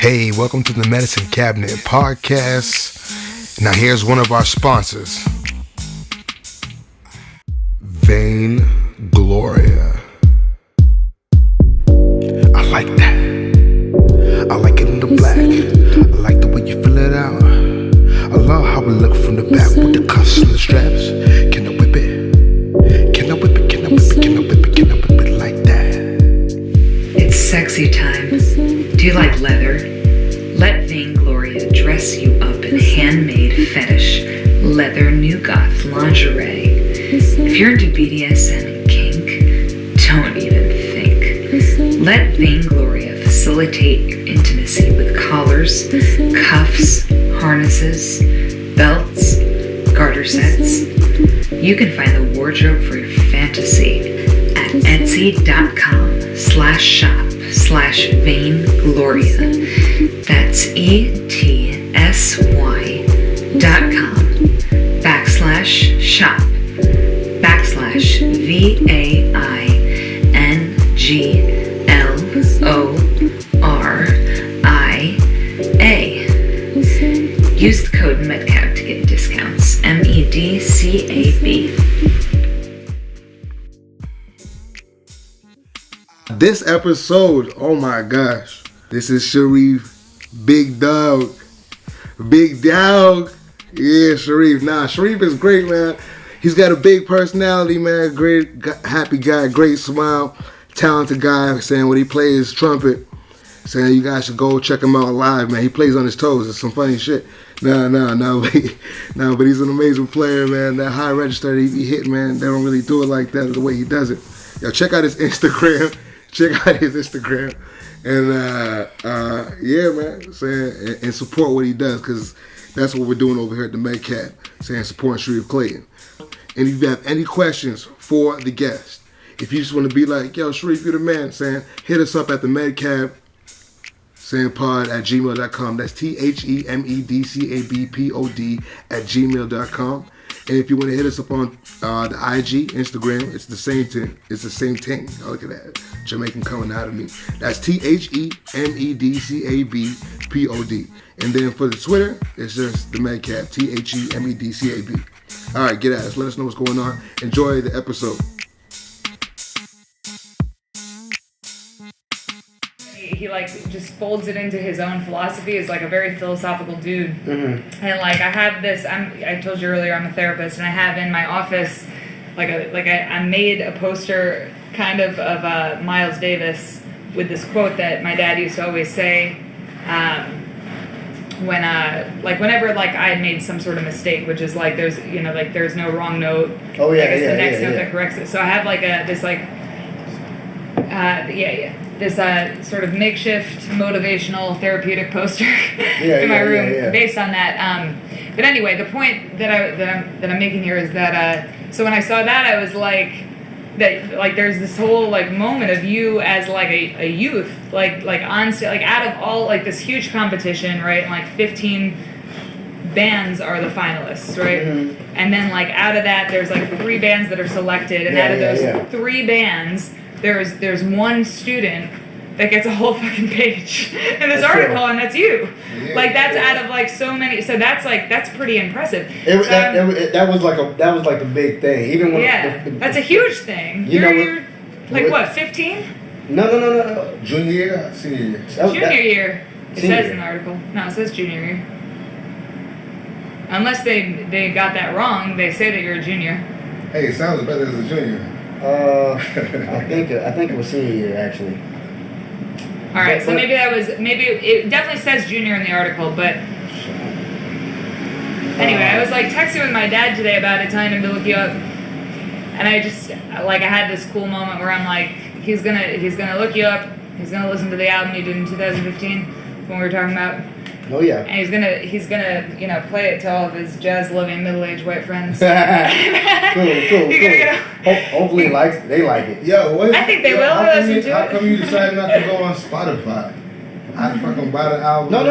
Hey, welcome to the Medicine Cabinet Podcast. Now here's one of our sponsors, Vain Gloria. I like that. I like it in the black. I like the way you fill it out. I love how we look from the back with the cuffs and the straps. Can I whip it? Can I whip it? Can I whip it? Can I whip it? Can I whip it like that? It's sexy time. Do you like leather? Let Vain Gloria dress you up in handmade fetish leather new goth lingerie. If you're into BDSM and kink, don't even think. Let Vain Gloria facilitate your intimacy with collars, cuffs, harnesses, belts, garter sets. You can find the wardrobe for your fantasy at etsy.com/shop/vaingloria. That's etsy.com/shop/VAINGLORIA. Use the code MedCab to get discounts. MEDCAB. This episode, oh my gosh, this is Shareef, Big Dog. Yeah, Shareef. Shareef is great, man. He's got a big personality, man. Great, happy guy, great smile, talented guy. Saying when he plays trumpet, saying you guys should go check him out live, man. He plays on his toes. It's some funny shit. No, but he's an amazing player, man. That high register that he hit, man, they don't really do it like that the way he does it. Yo, check out his Instagram. And yeah, man, saying and support what he does, because that's what we're doing over here at the MedCab, saying supporting Shareef Clayton. And if you have any questions for the guest, if you just want to be like, yo, Shareef, you're the man, saying hit us up at the MedCab, saying pod at gmail.com. That's THEMEDCABPOD@gmail.com. And if you want to hit us up on the IG, Instagram, it's the same thing. Oh, look at that. Jamaican coming out of me. That's THEMEDCABPOD. And then for the Twitter, it's just the MedCab, THEMEDCAB. All right, get at us. Let us know what's going on. Enjoy the episode. He just folds it into his own philosophy. Is like a very philosophical dude. Mm-hmm. And I have this. I told you earlier, I'm a therapist, and I have in my office I made a poster kind of Miles Davis with this quote that my dad used to always say whenever I made some sort of mistake, which is there's no wrong note. Oh yeah, it's the next note that corrects it. So I have this sort of makeshift motivational therapeutic poster in my room based on that. But anyway, the point that I'm making here is that so when I saw that, I was there's this whole moment of you as a youth on stage, out of all this huge competition, right? And 15 bands are the finalists, right? Mm-hmm. And then out of that there's 3 bands that are selected, and out of those 3 bands there's one student that gets a whole fucking page in this article, and that's you. Yeah, that's out of so many. So that's pretty impressive. That was the big thing. Even when that's a huge thing. You're 15? No. Junior year, senior year. Junior year. It says in the article. No, it says junior year. Unless they got that wrong, they say that you're a junior. Hey, it sounds better as a junior. I think it was senior year actually. All right, so maybe it definitely says junior in the article, but anyway, I was texting with my dad today about it, telling him to look you up, and I just I had this cool moment where I'm he's gonna look you up, he's gonna listen to the album you did in 2015 when we were talking about. Oh yeah. And he's gonna play it to all of his jazz-loving middle-aged white friends. Cool. Hopefully they like it. Yo, I think they will. How come you decided not to go on Spotify? I fucking buy the album. No.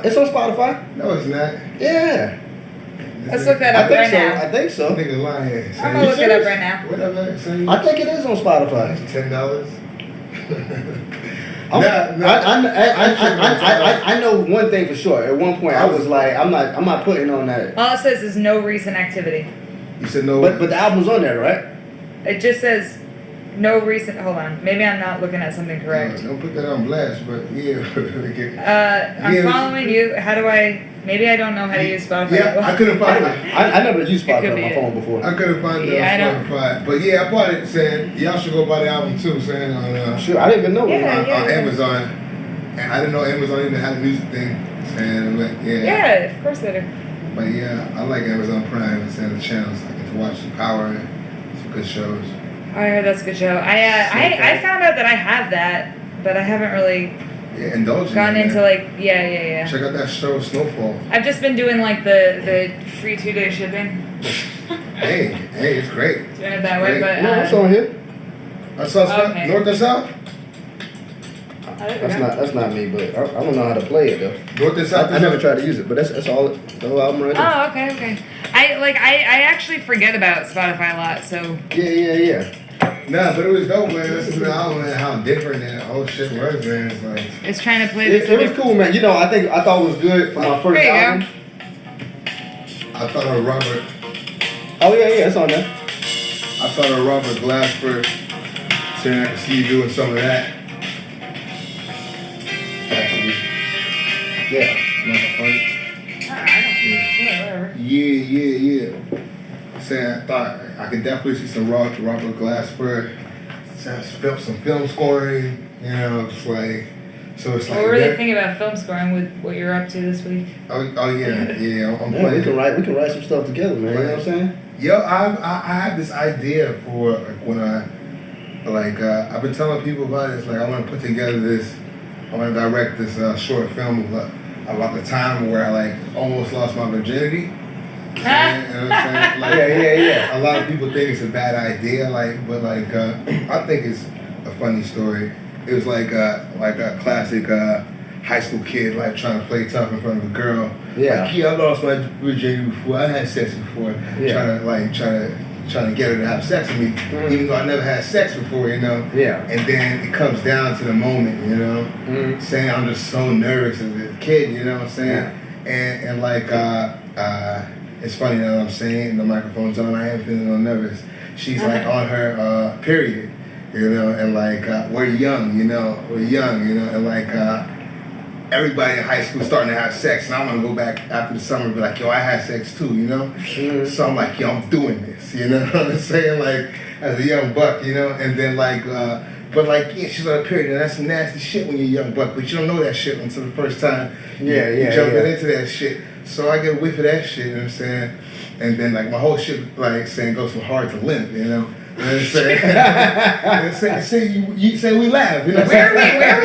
It's on Spotify. No, it's not. Yeah. Let's look that up right now. I think so. Niggas lying. I'm gonna look it up right now. Whatever. I think it is on Spotify. $10. I know one thing for sure. At one point, I was like, I'm not putting on that. All it says is no recent activity. You said no. But the album's on there, right? It just says no recent. Hold on. Maybe I'm not looking at something correct. Don't put that on blast, but yeah. I'm following you. How do I? Maybe I don't know how to use Spotify. Yeah, I couldn't find it. I never used Spotify on my phone before. I couldn't find it on Spotify. But yeah, I bought it saying, y'all should go buy the album too, saying on sure, I didn't even know on Amazon. And I didn't know Amazon even had a music thing. Saying, like, yeah, of course they do. But yeah, I like Amazon Prime and saying the channels. I get to watch some Power and some good shows. I heard that's a good show. I found out that I have that, but I haven't really gone into like Check out that show Snowfall. I've just been doing like the free 2-day shipping. hey, it's great. Doing it that way, but no, it's on here. That's okay. North or South? That's not me, but I don't know how to play it though. North and South. I never tried to use it, but that's all the whole album right there. Oh, okay. I actually forget about Spotify a lot, so yeah. Nah, but it was dope, man. This is the album and how different that whole shit was, man. It's like it's trying to play this. It was cool, man. You know, I thought it was good for my first album. I thought of Robert. Oh yeah, it's on there. I thought of Robert Glasper saying I could see you doing some of that. Actually. Yeah. Yeah. Saying I thought I could definitely see some Robert Glasper, some film scoring, you know, it's like, so it's like. What were they thinking about film scoring with what you're up to this week? Oh yeah. I'm playing. We can write some stuff together, man. You know what I'm saying? Yo, I had this idea for like when I've been telling people about it. It's like I want to put together this. I want to direct this short film about the time where I like almost lost my virginity. You know what I'm saying? Like, yeah. A lot of people think it's a bad idea, but I think it's a funny story. It was like a classic high school kid like trying to play tough in front of a girl. Yeah. Like, I lost my virginity before. I had sex before. Yeah. Trying to get her to have sex with me, even though I never had sex before, you know. Yeah. And then it comes down to the moment, you know, saying I'm just so nervous as a kid, you know what I'm saying? Yeah. And it's funny now that I'm saying the microphone's on. I am feeling a little nervous. She's like on her period, you know, and like we're young, you know, and like everybody in high school starting to have sex, and I want to go back after the summer and be like, yo, I had sex too, you know. So I'm like, yo, I'm doing this, you know what I'm saying, like as a young buck, you know, and then like. But like, yeah, she's on a period, and that's some nasty shit when you're a young buck, but you don't know that shit until the first time you're jumping into that shit. So I get a whiff of that shit, you know what I'm saying? And then like my whole shit, like saying goes from hard to limp, you know? You know what I'm saying? You say we laugh, you know what I'm saying? Where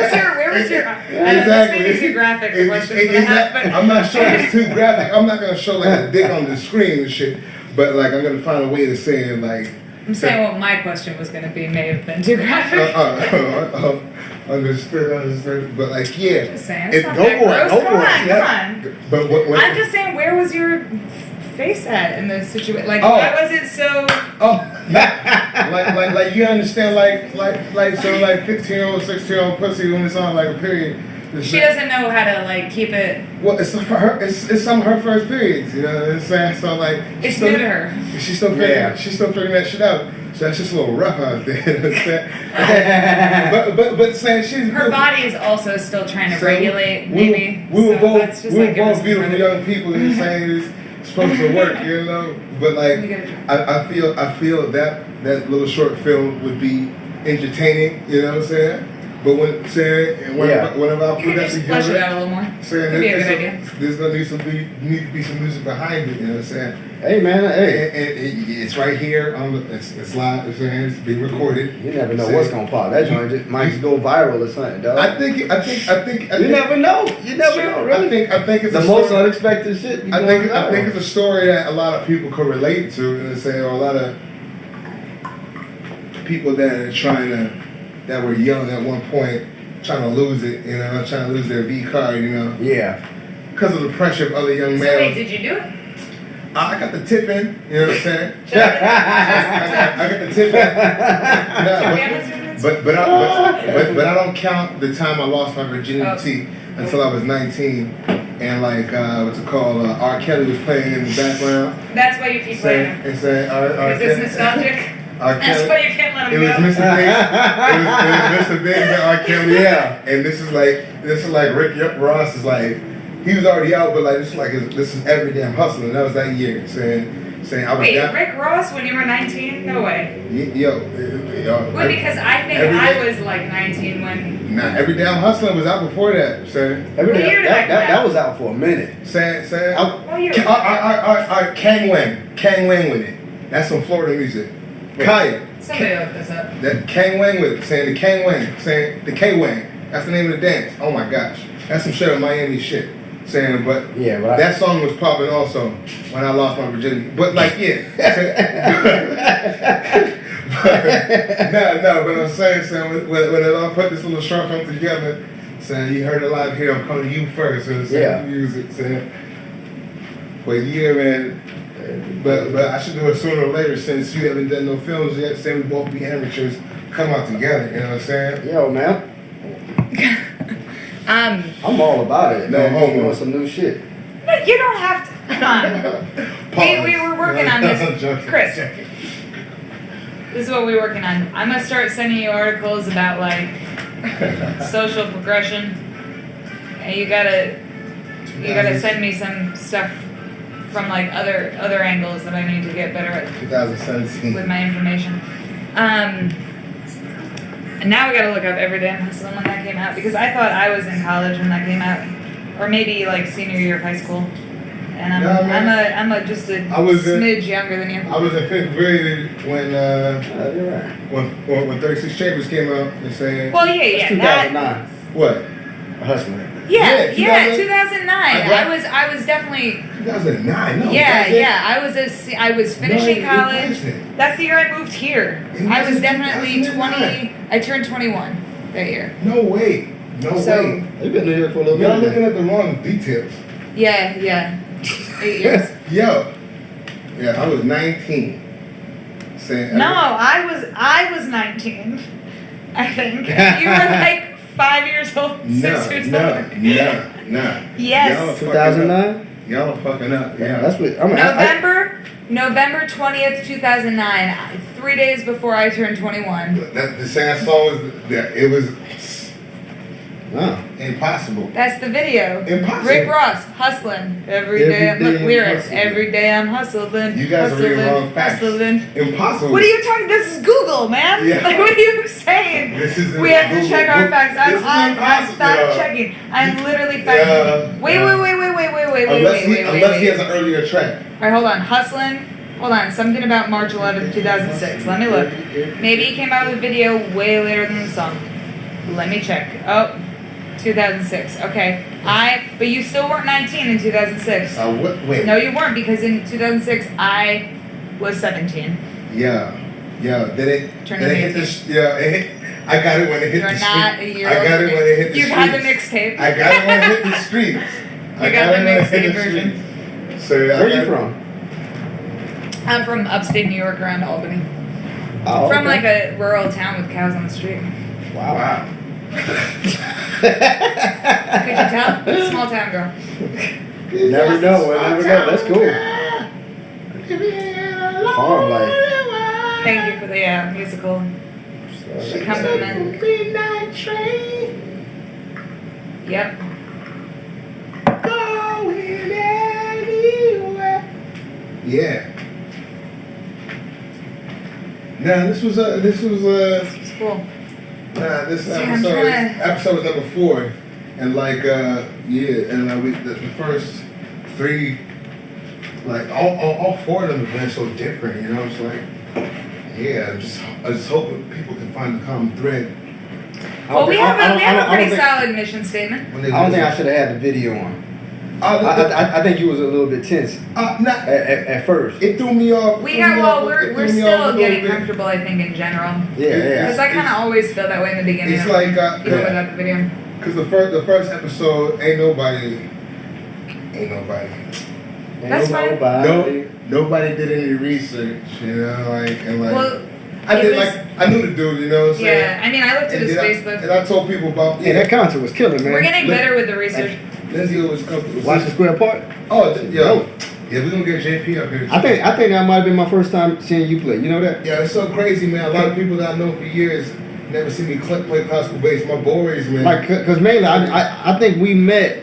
was your exactly. This may be too graphic the questions that I have, but I'm not sure it's too graphic. I'm not gonna show like a dick on the screen and shit, but like I'm gonna find a way to say it like. I'm saying what my question was going to be may have been too graphic. Understood. But like, yeah. Just saying. Go for it. Come on. But what, I'm just saying, where was your face at in the situation? Like, why was it so? Like you understand, like so like 15-year-old, 16-year-old pussy when it's on like a period. She doesn't know how to like keep it. Well, it's for her. It's some of her first periods. You know what I'm saying? So like, it's new to her. She's still figuring that shit out. So that's just a little rough out there. You know what I'm saying? but saying she's her body is also still trying to regulate. Maybe we were both beautiful young people. You know what I'm saying? It's supposed to work, you know. But like, I feel that little short film would be entertaining. You know what I'm saying? But whenever I put that together, flesh it out a little more. Could be a good idea. There's gonna need to be some music behind it. You know what I'm saying? Hey man, and it's right here. It's live. It's being recorded. You never know what's gonna pop. That joint might just go viral or something, dog. I think. You never know. You never know. Really. I think it's the most unexpected shit. I think it's a story that a lot of people could relate to. You know what I'm saying? Or a lot of people that are that were young at one point, trying to lose it, you know, trying to lose their V card, you know. Yeah. Because of the pressure of other young males. So wait, did you do it? I got the tip in, you know what I'm saying? I got the tip in. but I don't count the time I lost my virginity until I was 19, and like what's it called? R. Kelly was playing in the background. That's why you keep playing him. And saying, is this nostalgic? That's why you can't let him go. It was Mr. Big. It was Mr. Big and R. Kelly. Yeah. And this is like Rick Ross is like, he was already out, but like this is every damn hustling. And that was that year saying I was. Wait, Rick Ross when you were 19? No way. Yo. Wait, because I think I was like 19 when. Nah, Every Day I'm Hustling was out before that. Every day that was out for a minute. Kang Wang with it. That's some Florida music. Kaya. Somebody look this up. That Kang Wang with it, saying the Kang Wang, saying the K Wang. That's the name of the dance. Oh my gosh, that's some shit of Miami shit. Saying, but that song was popping also when I lost my virginity. But like, but I'm saying when it all put this little short film together, saying you heard it live here, I'm coming to you first. So saying music, saying for a year, man. But I should do it sooner or later since you haven't done no films yet. Saying we both be amateurs, come out together. You know what I'm saying? Yo, man. I'm all about it. Man, you doing some new shit. No, you don't have to. Come on. we were working on this, Chris. This is what we're working on. I'm gonna start sending you articles about like social progression, and you gotta send me some stuff from like other angles that I need to get better at 2017 with my information. And now we gotta look up Every Day I'm Hustling when that came out, because I thought I was in college when that came out, or maybe like senior year of high school. And I'm just a smidge younger than you. I was in 5th grade when 36 Chambers came out and saying. Well, yeah, 2009. What? Hustling. Yeah, 2009. I was definitely 2009. No. I was finishing college. That's the year I moved here. I was definitely 20. I turned 21 that year. No way. Way. You've been here for a little bit. Y'all looking at the wrong details. Yeah. 8 years. Yo. Yeah, I was 19. I was 19. I think you were like 5 years old, 6 years old. No. Yes. 2009? Y'all are fucking up. Yeah. That's what November 20th, 2009. 3 days before I turned 21. The same song was impossible. That's the video. Impossible. Rick Ross, hustling every day. Lyrics. Every day I'm hustling. You guys are reading wrong facts. Hustling. Impossible. What are you talking? This is Google, man. Yeah. Like, what are you saying? We have to check our facts. I'm fact checking. I'm literally fact checking. Wait. Unless he has an earlier track. All right, hold on. Hustling. Hold on. Something about March 11th, 2006. Let me look. Maybe he came out with a video way later than the song. Let me check. Oh. 2006. Okay. But you still weren't 19 in 2006. Wait. No, you weren't, because in 2006 I was 17. Yeah. Then it hit the. I got it when it hit You're the street. not a year I got older it when it hit the You streets. got the mixtape. I got it when it hit the streets. You got the mixtape version. So where are you from? I'm from upstate New York, around Albany. Oh, from like a rural town with cows on the street. Wow. Could you tell? Small town girl. You never know. That's cool. Farm life. Thank you for the musical accompaniment. Yep. Going anywhere. Yeah. Nah, this was cool. Nah, this episode was number 4, and like the first 3, like all 4 of them have been so different, you know. It's like, I just hope people can find the common thread. Well, we have a pretty solid mission statement. I don't think I should have had the video on. I think you was a little bit tense at first. It threw me off. We're still getting comfortable, I think, in general. Yeah. Because I kind of always feel that way in the beginning. It's like even without the video. Because the first episode, ain't nobody. That's fine. Nobody did any research, you know, Well, I knew the dude, you know what I'm saying? Yeah, I mean, I looked at his Facebook. And I told people about... Yeah, that concert was killing, man. We're getting better with the research. Lindsay always comes to Watch the Square Park? Oh, yo. Yeah, we're going to get JP up here. I think that might have been my first time seeing you play. You know that? Yeah, it's so crazy, man. A lot of people that I know for years never see me play classical bass. My boys, man. Like, because mainly, I think we met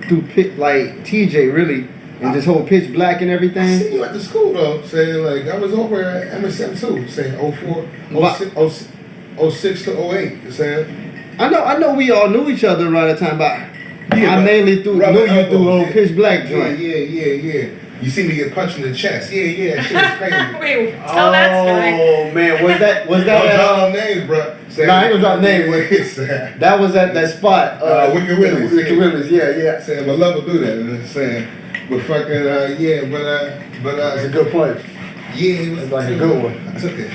through TJ, really, and this whole Pitch Black and everything. I seen you at the school, though, saying, like, I was over at MSM, too, saying 04, 06 to 08, you saying? I know we all knew each around that time, but I mainly knew you through old Pitch Black joint. Yeah. You see me get punched in the chest. Yeah, that shit was crazy. Wait, tell that story. Oh, man, was that Don't drop names, bro. Nah, I ain't gonna drop names. That was at that spot. Wicked Willis. Wicked Willis, yeah. Saying, my love will do that. You know what I'm saying? But fucking, but It's a good punch. Yeah, it was like a good one. I took it.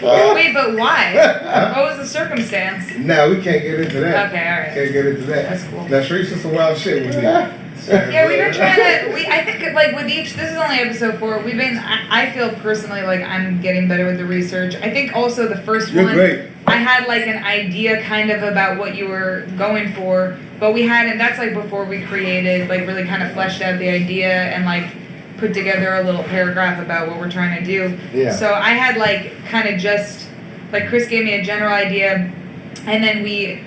Wait, but why? What was the circumstance? No, we can't get into that. Okay, all right. Can't get into that. That's cool. Now, Shareef's some wild shit with me. Yeah, we've been trying to. I think like with each. This is only episode 4. We've been. I feel personally like I'm getting better with the research. I think also the first You're one. Great. I had like an idea kind of about what you were going for, but we hadn't. That's like before we created, like really kind of fleshed out the idea and like put together a little paragraph about what we're trying to do. Yeah. So I had like kind of just like Chris gave me a general idea, and then we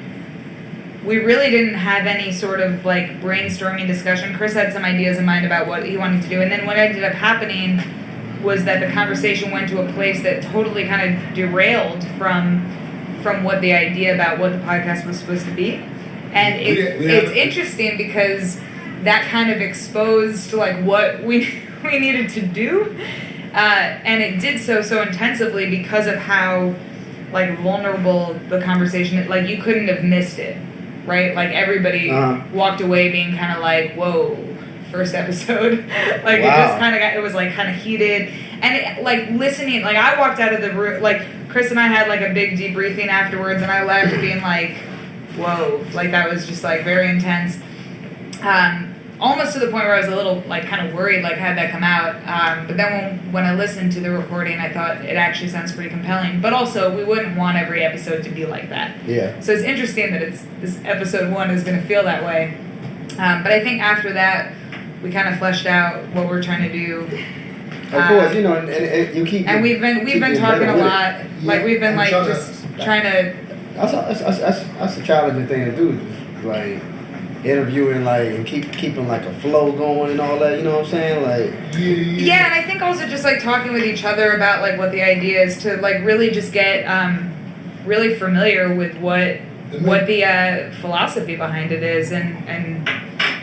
really didn't have any sort of like brainstorming discussion. Chris had some ideas in mind about what he wanted to do, and then what ended up happening was that the conversation went to a place that totally kind of derailed from what the idea about what the podcast was supposed to be. And it's interesting because that kind of exposed like what we needed to do, and it did so intensively because of how like vulnerable the conversation is. Like you couldn't have missed it, right? Like everybody walked away being kind of like, whoa, first episode. Like It just kind of got, it was like kind of heated, and it, like listening, like I walked out of the room, like Chris and I had like a big debriefing afterwards, and I left being like, whoa, like that was just like very intense. Almost to the point where I was a little like kind of worried, like had that come out. But then when I listened to the recording, I thought it actually sounds pretty compelling. But also, we wouldn't want every episode to be like that. Yeah. So it's interesting that this episode 1 is going to feel that way. But I think after that, we kind of fleshed out what we're trying to do. Of course, you know, and you keep. And we've been talking a lot. Yeah, like we've been like just trying to. That's a challenging thing to do, like interviewing, like and keeping like a flow going and all that. You know what I'm saying? Like. Yeah, and I think also just like talking with each other about like what the idea is to like really just get really familiar with what the philosophy behind it is and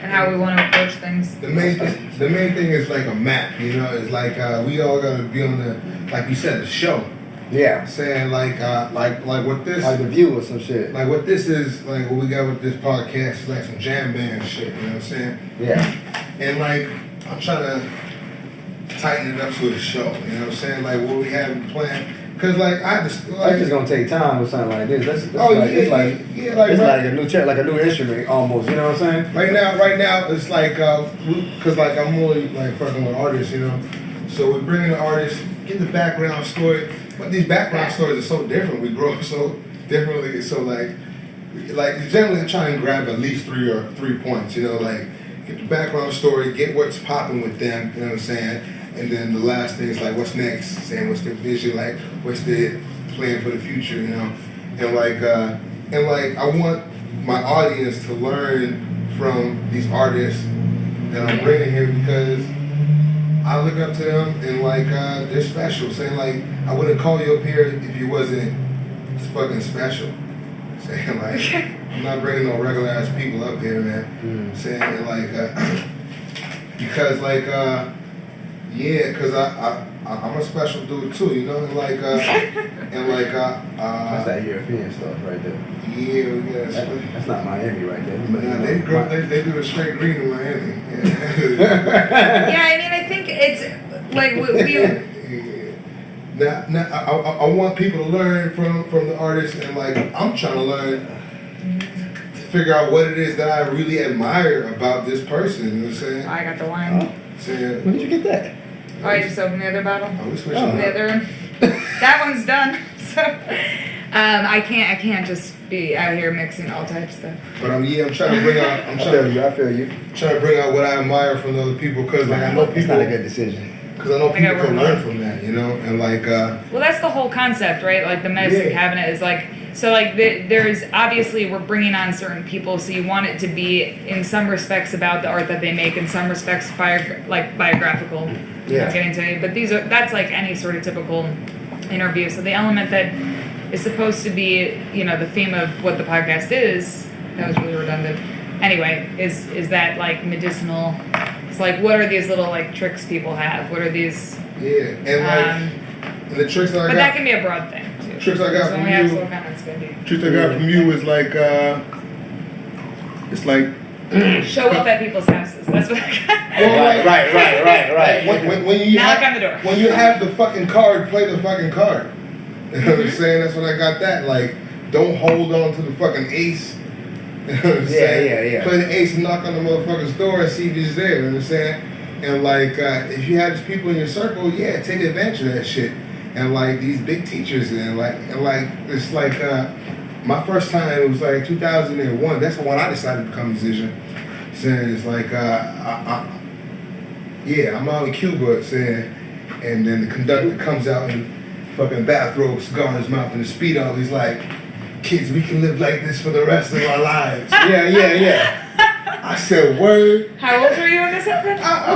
how we want to approach things. The main thing is like a map, you know. It's like we all gotta be on the, like you said, the show. Yeah. Saying like what this, like the View or some shit. Like what this is, like what we got with this podcast is like some jam band shit. You know what I'm saying? Yeah. And like I'm trying to tighten it up to the show. You know what I'm saying? Like what we have planned. Cause like I just like it's just gonna take time with something like this. It's like a new like a new instrument almost. You know what I'm saying? Right now it's like cause like I'm only like fucking with artists, you know. So we're bringing the artists, get the background story, but these background stories are so different. We grow up so differently. So like generally I try and grab at least 3 points. You know, like get the background story, get what's popping with them. You know what I'm saying? And then the last thing is like, what's next? Saying what's the vision, like what's the plan for the future, you know? And like I want my audience to learn from these artists that I'm bringing here because I look up to them and like they're special. Saying like I wouldn't call you up here if you wasn't fucking special. Saying like I'm not bringing no regular ass people up here, man. Saying like because like. Yeah, cause I'm a special dude too, you know, and like that's that European stuff right there. Yeah, that's not Miami right there. But nah, they do the straight green in Miami. Yeah, I mean, I think it's like we Now I want people to learn from the artists, and like I'm trying to learn to figure out what it is that I really admire about this person. You know what I'm saying? I got the wine. Where did you get that? Oh, I just opened the other bottle. Oh, we switching the other one. That one's done. So, I can't just be out here mixing all types of stuff. But I'm trying to bring out. I feel you. Trying to bring out what I admire from the other people because like I know people. It's not a good decision. Because I know people can learn from that, you know, and like. Well, that's the whole concept, right? Like the medicine cabinet is like. So like there's obviously we're bringing on certain people, so you want it to be in some respects about the art that they make, in some respects biographical. Yeah. Getting to it, but that's like any sort of typical interview. So the element that is supposed to be, you know, the theme of what the podcast is. That was really redundant. Anyway, is that like medicinal? It's like what are these little like tricks people have? What are these? Yeah, and like the tricks that I got. But that can be a broad thing. Tricks I got from you. Tricks I got from you is like, it's like show up at people's houses. That's what I got. Well, right. When you knock on the door. When you have the fucking card, play the fucking card. You know what I'm saying? That's when I got that. Like, don't hold on to the fucking ace. You know what I'm saying? Yeah. Play the ace and knock on the motherfucker's door and see if he's there. You know what I'm saying? And like, if you have these people in your circle, yeah, take advantage of that shit. And like these big teachers and like it's like my first time it was like 2001. That's when I decided to become a musician. Saying it's like I'm out in Cuba saying, and then the conductor comes out in fucking bathrobe, cigar in his mouth, and a speedo. He's like, "Kids, we can live like this for the rest of our lives." Yeah. I said, "Word." How old were you when this happened? I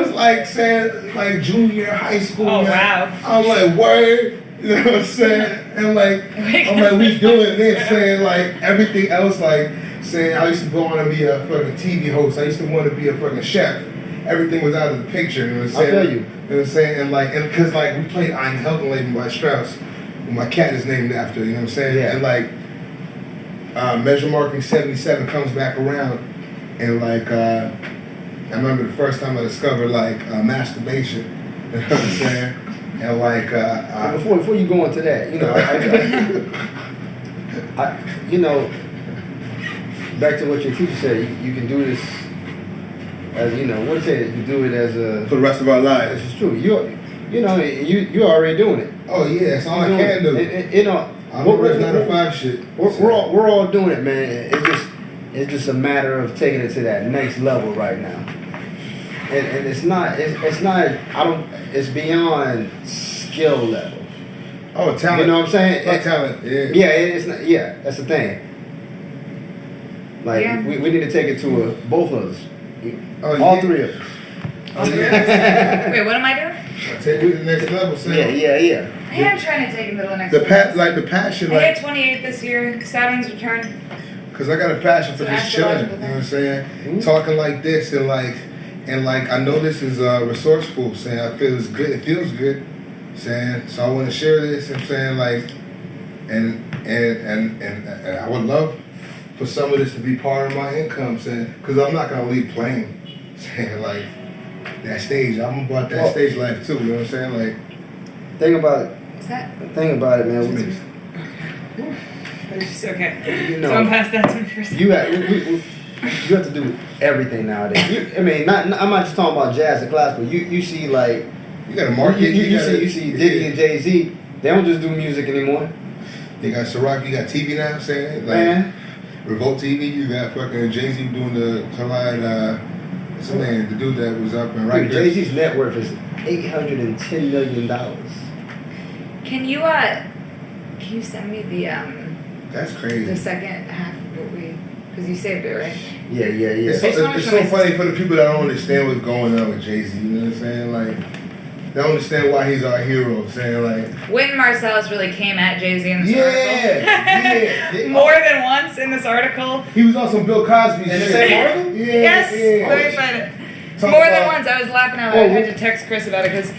was like saying like junior high school. Oh, man. wow. I was like, "Word." You know what I'm saying? And like, I'm like, we doing this, saying like everything else, like saying I used to want to be a fucking TV host. I used to want to be a fucking chef. Everything was out of the picture. You know what I'm saying? I feel you. You know what I'm saying? And like, and because like we played Ein Heldenleben by Strauss, who my cat is named after. You know what I'm saying? Yeah. And like, Measure Marking 77 comes back around, and like, I remember the first time I discovered like masturbation. You know what I'm saying? And like, before you go into that, you know, I you know, back to what your teacher said, you can do this as, you know, what say you do it as a for the rest of our lives. It's true. You're already doing it. Oh yeah, that's all I can do. You know, I'm the 9 to 5 shit. We're all doing it, man. It's just a matter of taking it to that next level right now. And it's beyond skill level. Oh, talent. You know what I'm saying? Talent. Yeah. Yeah, it's not. Yeah, that's the thing. Like we need to take it to both of us. All three of us. Wait, what am I doing? I'll take it to the next level. So Yeah. I am trying to take him to the next level. The passion. I hit 28 this year. Saturn's return. Because I got a passion for just chilling. You know what I'm saying? Mm-hmm. Talking like this and like I know this is resourceful. Saying I feel it's good. It feels good. Saying so I want to share this. I'm saying like, and I would love for some of this to be part of my income. Saying because I'm not gonna leave playing. Saying like that stage. I'm about that stage life too. You know what I'm saying? Like, think about it. What's that? Think about it, man. It's okay. You know, so I'm past that to me first. You have to do everything nowadays. I'm not just talking about jazz and classical. You see like you got to market. You see Diddy and Jay-Z. They don't just do music anymore. You got Ciroc. You got TV now. Saying like man. Revolt TV. You got fucking Jay-Z doing the collide. What's his name? The dude that was up and right there. Jay-Z's net worth is $810 million. Can you send me the That's crazy. The second half of what because you saved it, right? Yeah. It's so funny for the people that don't understand what's going on with Jay-Z. You know what I'm saying? Like, they don't understand why he's our hero. Saying like, when Marsalis really came at Jay-Z in this article. More than once in this article. He was on some Bill Cosby in the same article. Yes. Let me find it. More than once. I was laughing out loud. I had to text Chris about it because,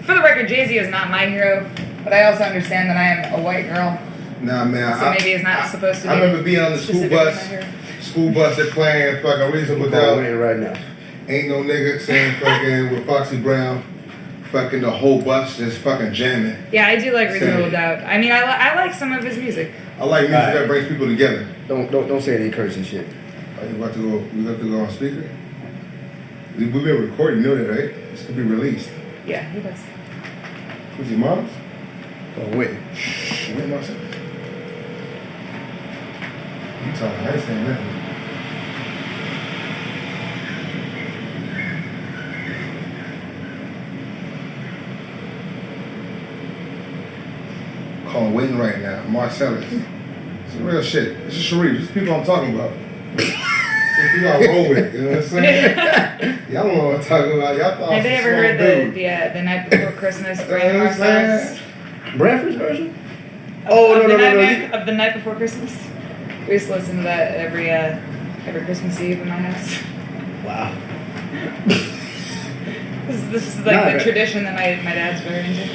for the record, Jay-Z is not my hero, but I also understand that I am a white girl. Nah, man. So maybe it's not supposed to be. I remember being on the school bus. They're playing fucking Reasonable Doubt. Right now. Ain't no nigga saying fucking with Foxy Brown. Fucking the whole bus just fucking jamming. Yeah, I do like Reasonable Doubt. I mean, I like some of his music. I like music that brings people together. Don't say any cursing shit. Are you about to go? You have to go on speaker? We've been recording, you know that, right? This could be released. Yeah, he does. Who's your mom's? Oh, wait. Wait, Marsalis. You talking? I ain't saying nothing. Calling waiting right now. Marsalis. It's real shit. This is Shareef. This is people I'm talking about. This people I roll with. You know what I'm saying? Y'all don't know what I'm talking about. Y'all thought Have they ever heard the Night Before Christmas Brand Marsalis? Bradford's version? Oh, no. Of the Night Before Christmas. We used to listen to that every Christmas Eve in my house. Wow. This is like the tradition that my dad's very into.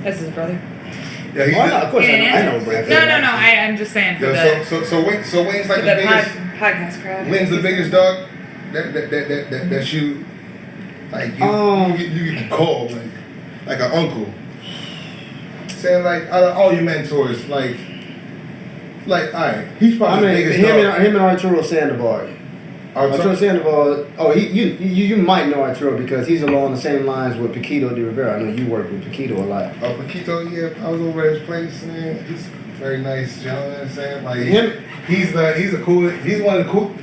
That's his brother. Yeah, of course I know Bradford. No. I'm just saying for so Wayne's like the biggest podcast crowd. Wayne's the biggest dog that you like you can call like an uncle. Saying like out of all your mentors, like alright, he's probably the biggest dog. Him and Arturo Sandoval. Arturo Sandoval. Oh, you might know Arturo because he's along the same lines with Paquito de Rivera. I know you work with Paquito a lot. Oh, Paquito, yeah, I was over at his place, man. He's a very nice gentleman. I'm saying like he's one of the cool.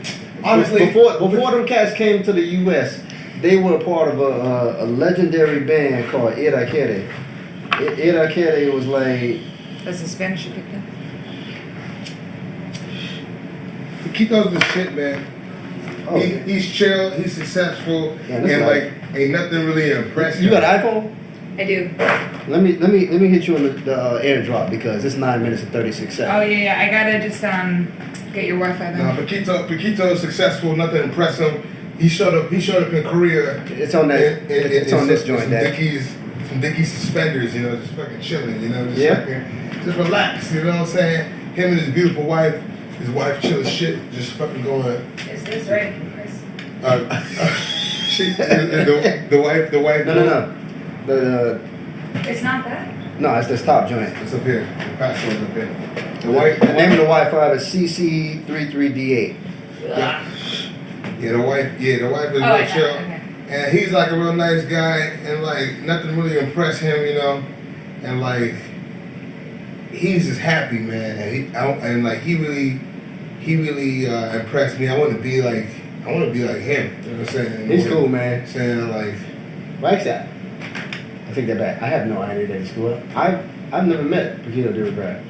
Honestly, before them cats came to the U.S., they were a part of a legendary band called Irakere. Irakere was like. That's the Spanish you picked up. Paquito's the shit, man. Oh, he's chill, he's successful, and like ain't nothing really impressive. You got an iPhone? I do. Let me hit you on the airdrop because it's 9 minutes and 36 seconds. Oh yeah. I gotta just get your Wi-Fi then. No, Paquito is successful, nothing impressive. He showed up in Korea. It's on that. It's on this joint. Some Dickies suspenders, you know, just fucking chilling, you know, just relax, you know what I'm saying? Him and his beautiful wife. His wife chill as shit, just fucking going. Is this right, Chris? The wife. No. It's not that. No, it's this top joint. It's up here. The password's up here. The name of the Wi-Fi is CC33D8. Yeah, the wife is real chill, and he's like a real nice guy, and like nothing really impressed him, you know, and like. He's just happy, man, and he really impressed me. I want to be like him. You know what I'm saying? He's cool, man. Saying like that. I take that back. I have no idea that he's cool. I've never met Paquito de Rivera.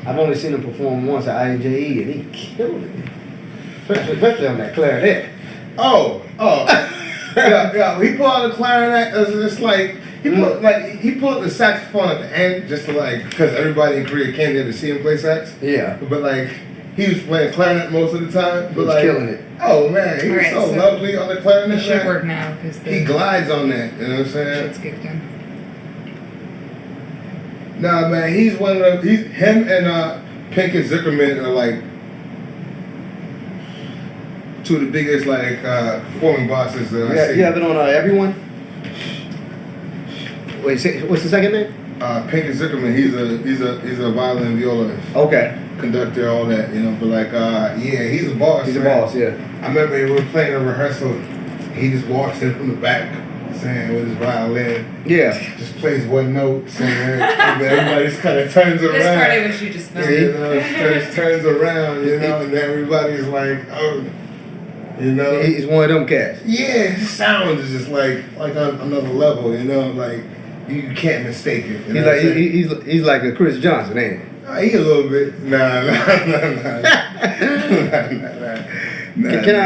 I've only seen him perform once at INJE, and he killed it. Especially on that clarinet. Oh, yeah. He pulled out the clarinet. It's like. He pulled the saxophone at the end just to because everybody in Korea came there to see him play sax. Yeah. But he was playing clarinet most of the time. But he was killing it. Oh man, he was so lovely on the clarinet. It should work now because he glides on that. You know what I'm saying? Shit's kicked in. Nah, man, he's one of him and Pinkett Zuckerman are two of the biggest performing bosses. You have it on Everyone. Wait, what's the second name? Pinkett Zuckerman. He's a violin and viola. Okay. Conductor, all that, you know. But he's a boss. He's a boss, yeah. I remember we were playing a rehearsal. He just walks in from the back, saying with his violin. Yeah. Just plays one note, saying everybody just kind of turns around. This part was you just filmed. You know, just turns around, you know, and everybody's like, oh. You know, he's one of them cats. Yeah, his sound is just like on another level, you know, you can't mistake it. He's like a Chris Johnson, ain't he? He a little bit. Nah. Can I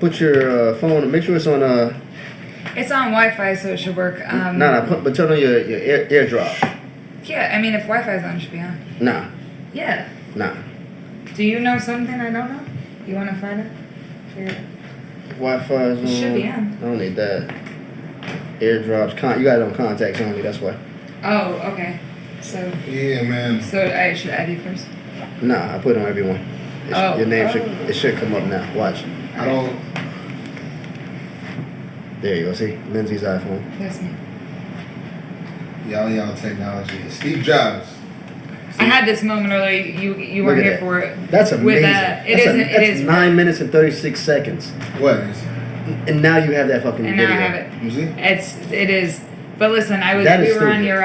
put your phone and make sure it's on It's on Wi-Fi, so it should work. But turn on your AirDrop. Yeah, I mean if Wi-Fi's on, it should be on. Nah. Yeah. Nah. Do you know something I don't know? You want to find it? Wi-Fi's on. It should be on. I don't need that. AirDrops. You got it on contacts only. That's why. Oh, okay. So. Yeah, man. So I should add you first. Nah, I put it on everyone. Your name should come up now. Watch. I don't. There you go. See, Lindsay's iPhone. That's me. Y'all technology. Steve Jobs. I had this moment earlier. You weren't here for it. That's amazing. It is 9 minutes and 36 seconds. What is? And now you have that fucking And video. now I have it. You see? It is. But listen, we were on your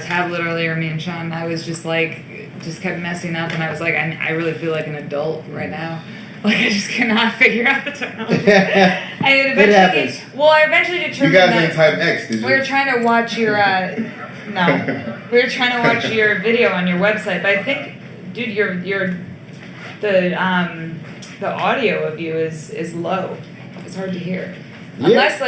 tablet earlier, me and Sean. I was just kept messing up, and I was like, I really feel like an adult right now. Like, I just cannot figure out the technology. I eventually determined You guys ain't type X, did you? we were trying to watch your no. We were trying to watch your video on your website, but I think, dude, the audio of you is low. It's hard to hear. Yeah. Unless,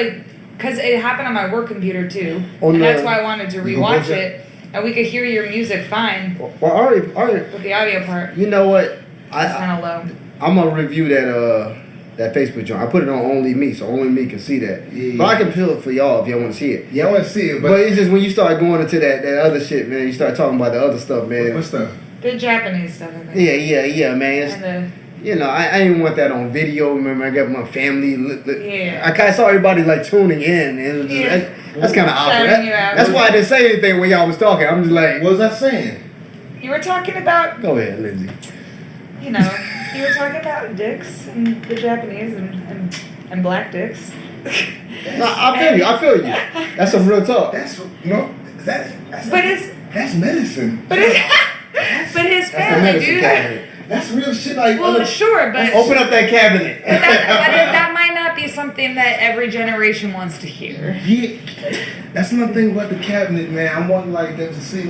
because it happened on my work computer too, and that's why I wanted to rewatch it, and we could hear your music fine. Well, Ari, But the audio part, you know what? it's kind of low. I'm gonna review that Facebook joint. I put it on Only Me, so only me can see that. Yeah. But I can feel it for y'all if y'all want to see it. Yeah, I want to see it, But it's just when you start going into that other shit, man. You start talking about the other stuff, man. what stuff? The Japanese stuff, I think. Yeah, man. It's, And you know, I didn't want that on video. Remember, I got my family. Yeah. I kind of saw everybody tuning in, and it was just, that's kind of awkward. Shouting you out. That's why I didn't say anything when y'all was talking. I'm just like, What was I saying? you were talking about, go ahead, Lindsay. you were talking about dicks and the Japanese and black dicks. No, I feel you. That's some real talk. That's medicine. But his family, dude. That's real shit. Like, Well, sure, but Open up that cabinet. but that might not be something that every generation wants to hear. yeah, that's another thing about the cabinet, man. I want them to see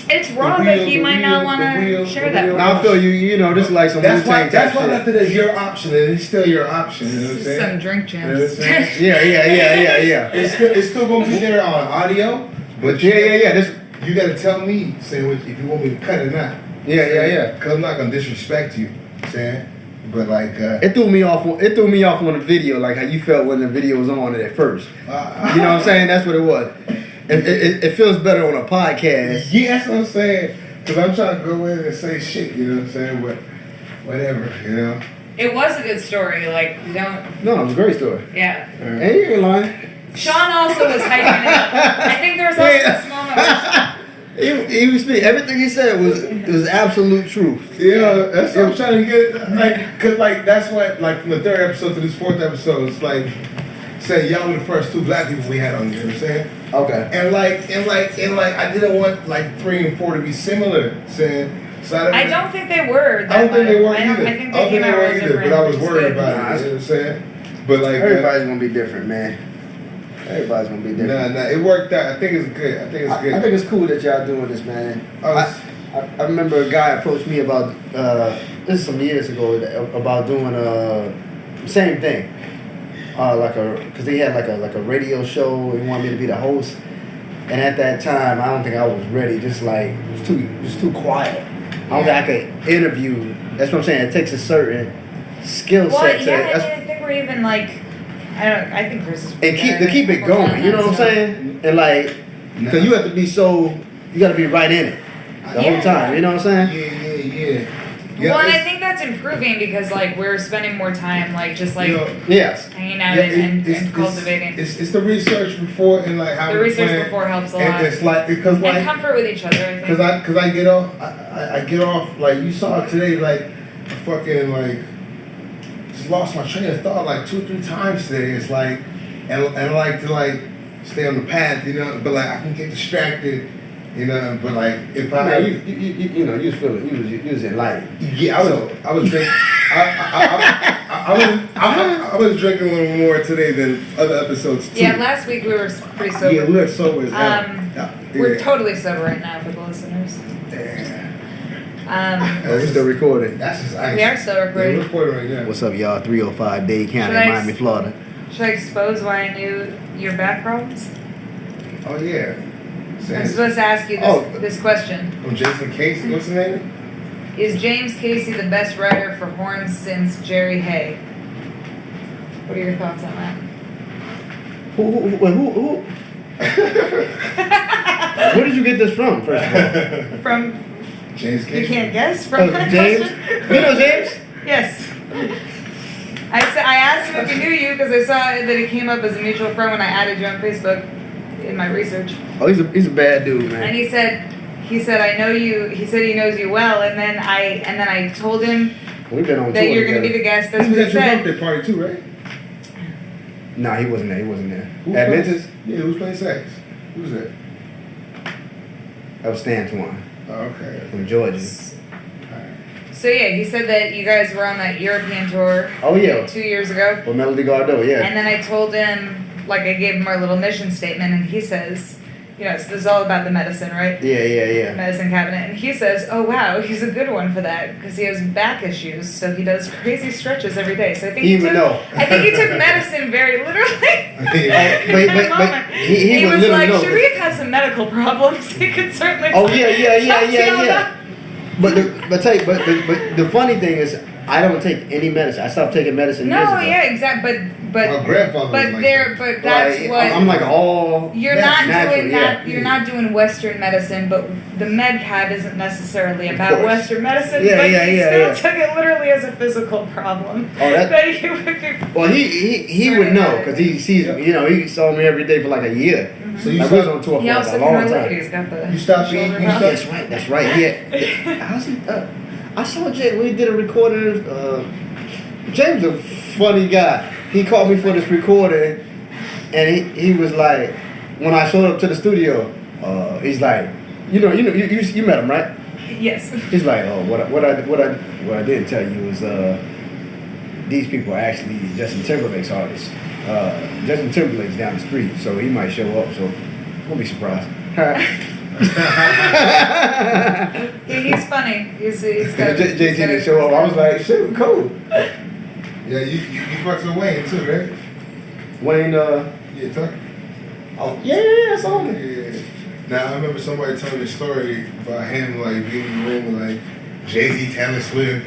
It's wrong, but he might not want to share that. real. I feel you. You know, this is like some That's why. Wu-Tang That's type why shit. after that, your option, and it's still your option. You know what I'm saying? Some drink You know what I'm champs. saying? Yeah. It's still gonna be there on audio, but Yeah. This. you gotta tell me, saying if you want me to cut it or not. Yeah. Cause I'm not gonna disrespect you, saying, but It threw me off. It threw me off on the video, like how you felt when the video was on it at first. You know what I'm saying? That's what it was. It feels better on a podcast. Yeah, that's what I'm saying. Cause I'm trying to go in and say shit, you know what I'm saying? But whatever, you know. It was a good story. You don't. No, it was a great story. Yeah. And you ain't lying. Sean also was hyping it up. I think there was also this moment where He was speaking. Everything he said was absolute truth. Yeah, that's what I'm trying to get. Cause that's what from the third episode to this fourth episode, it's saying y'all were the first two black people we had on. You know what I'm saying? Okay. And I didn't want 3 and 4 to be similar. Saying. So I don't think they were. I don't think they were either. I think they came out really different. But I was worried Good. about it. You know what I'm saying? But Everybody's gonna be different, man. Everybody's gonna be different. Nah, it worked out. I think it's good. I think it's cool that y'all doing this, man. I remember a guy approached me about this is some years ago about doing same thing, because he had like a radio show. He wanted me to be the host, and at that time I don't think I was ready. Just it was too quiet. I don't think I could interview. That's what I'm saying. It takes a certain skill set. I think we're even I think Chris is and keep it going. You know what I'm saying? And because you have to be you got to be right in it the whole time. You know what I'm saying? Yeah. Well, and I think that's improving because we're spending more time yes, hanging out and cultivating. It's the research before and how the research before helps a lot. And it's because and comfort with each other. I think. Because I get off. I get off you saw today fucking just lost my train of thought 2 or 3 times today. It's and I like to stay on the path, you know. But I can get distracted. You know, but if you was feeling, you was enlightened. Yeah, I was drinking. I was drinking a little more today than other episodes too. Yeah, last week we were pretty sober. Yeah, we were sober. We're totally sober right now for the listeners. We're still recording. That's just we are still recording. We're recording right now. What's up, y'all? 305 Dade County, Miami, Florida. Should I expose why I knew your back problems? Oh yeah. I'm supposed to ask you this question. From Jason Casey, what's his name? Is James Casey the best writer for horns since Jerry Hay? What are your thoughts on that? Who? Where did you get this from, first of all? From James Casey. You can't guess from that James? question? You know James? Yes. I asked him if he knew you because I saw that it came up as a mutual friend when I added you on Facebook in my research. Oh, he's a bad dude, man. And he said I know you. He said he knows you well, and then I told him We've been on that tour you're going to be together. the guest. That's He what was he at your said. birthday party too, right? Nah, he wasn't there. He wasn't there. Who At was- Memphis, Yeah, who was playing sax? Who was that? that was Stan Twan Oh, okay. from Georgia. So yeah, he said that you guys were on that European tour. Oh, yeah. 2 years ago. With Melody Gardot, yeah. And then I told him, like, I gave him our little mission statement, and he says, you know, so this is all about the medicine, right? Yeah. Medicine cabinet. And he says, oh wow, he's a good one for that because he has back issues, so he does crazy stretches every day. So I think Even though. I think he took medicine very literally. But he was literally like, knows. Shareef has some medical problems. He could certainly. Oh talk to you yeah. about. But the funny thing is, I don't take any medicine. I stopped taking medicine years No, ago. yeah, exactly. But My grandfather was like that. but that's Like, what I'm like all. you're that's not natural, doing. yeah. You're not doing Western medicine, but the MedCab isn't necessarily Of about course. Western medicine. Yeah, but yeah, he yeah, still took it literally as a physical problem. Oh, that- that he would be. Well, he would know because he sees, you know, he saw me every day for like a year. So you Like, we was stopped, on tour He for like also a can long relate. time. He's got the. You stopped shoulder being- you problem. That's right. Yeah. How's he? I saw Jay. We did a recording. James a funny guy. He called me for this recording, and he was like, when I showed up to the studio, he's like, you met him, right? Yes. He's like, oh, what I didn't tell you was these people are actually Justin Timberlake's artists. Justin Timberlake's down the street, so he might show up. So don't be surprised. He's funny. He's got. JT didn't show up. I was like, shit, cool. yeah, you fucked with Wayne too, right? Wayne, Yeah, talk. oh yeah, I saw him. Yeah. Now I remember somebody telling me a story about him like being in the room with like Jay-Z, Taylor Swift.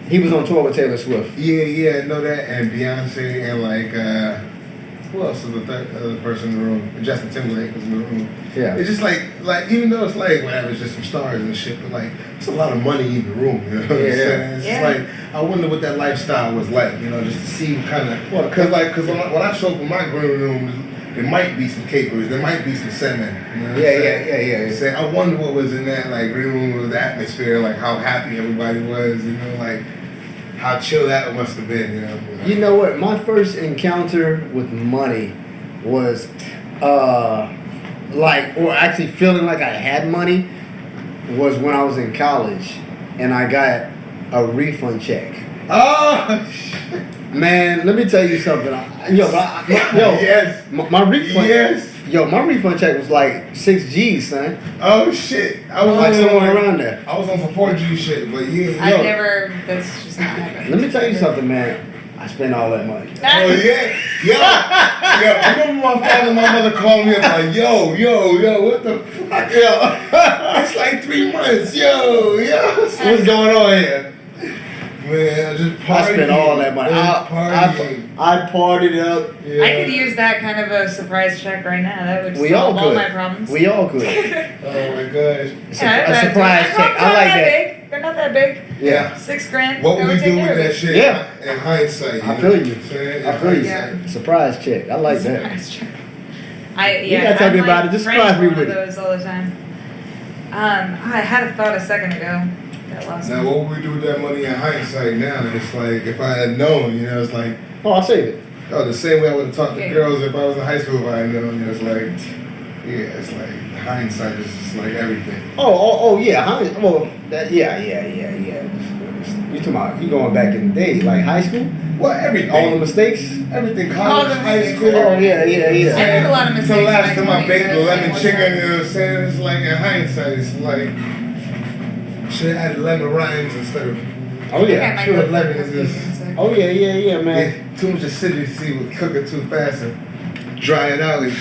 He was on tour with Taylor Swift. Yeah, I know that, and Beyonce, and like who else was the third other person in the room? Justin Timberlake was in the room. Yeah. It's just like even though it's like whatever, it's just some stars and shit, but like it's a lot of money in the room. You know what I'm saying? It's Yeah. just like I wonder what that lifestyle was like. You know, just to see kind of because when I show up in my green room, there might be some capers, there might be some semen. You know what I'm saying? Saying, I wonder what was in that like green room with the atmosphere, like how happy everybody was. You know, like how chill that must have been. You know. You know what? My first encounter with money was, or actually feeling like I had money, was when I was in college, and I got a refund check. Oh. Man, let me tell you something. Yes. My refund. Yes. Yo, my refund check was like 6 G's, son. Oh shit! I was Like on somewhere around there. I was on for 4G shit, but yeah. I've yo. never. That's just not happening. Let me tell you something, man. I spent all that money. Oh yeah, yo. I remember my father and my mother calling me up like, yo, what the fuck, yo? It's like 3 months, yo. What's going on here? Man, I just partied. I spent all that money. I partied up. Yeah. I could use that kind of a surprise check right now. That would We solve all all could. my problems. We all could. Oh my gosh. A surprise check. I like that. Big. They're not that big. Yeah. $6,000. What would we take do care with of that it. shit? Yeah. In hindsight. I know feel what you. I'm saying? I feel you. hindsight. Surprise check. I like that. Surprise check. You gotta tell me about it. Just surprise me with it. those all the time. I had a thought a second ago. That lost Now, me. what would we do with that money in hindsight now? It's like, if I had known, you know, it's like, Oh, I'll save it. oh, the same way I would have talked to Yeah. girls if I was in high school, if I had known, you know, it's like, yeah, it's like, hindsight is just like everything. Oh, yeah. Yeah. You talking about you going back in the day, like high school? Well, everything. All the mistakes? Everything, All college, the high mistakes. school. Oh, yeah. I made a lot of mistakes. So last in time my I 20s, baked but the it's lemon like, chicken, you know what I'm saying? It's like, in hindsight, it's like, should have had lemon rinds instead of, Oh, Okay, yeah. my Sure, girlfriend lemon was is vegan, just- so- Oh, yeah, man. yeah, too much acidity would cook it too fast and dry it out. And,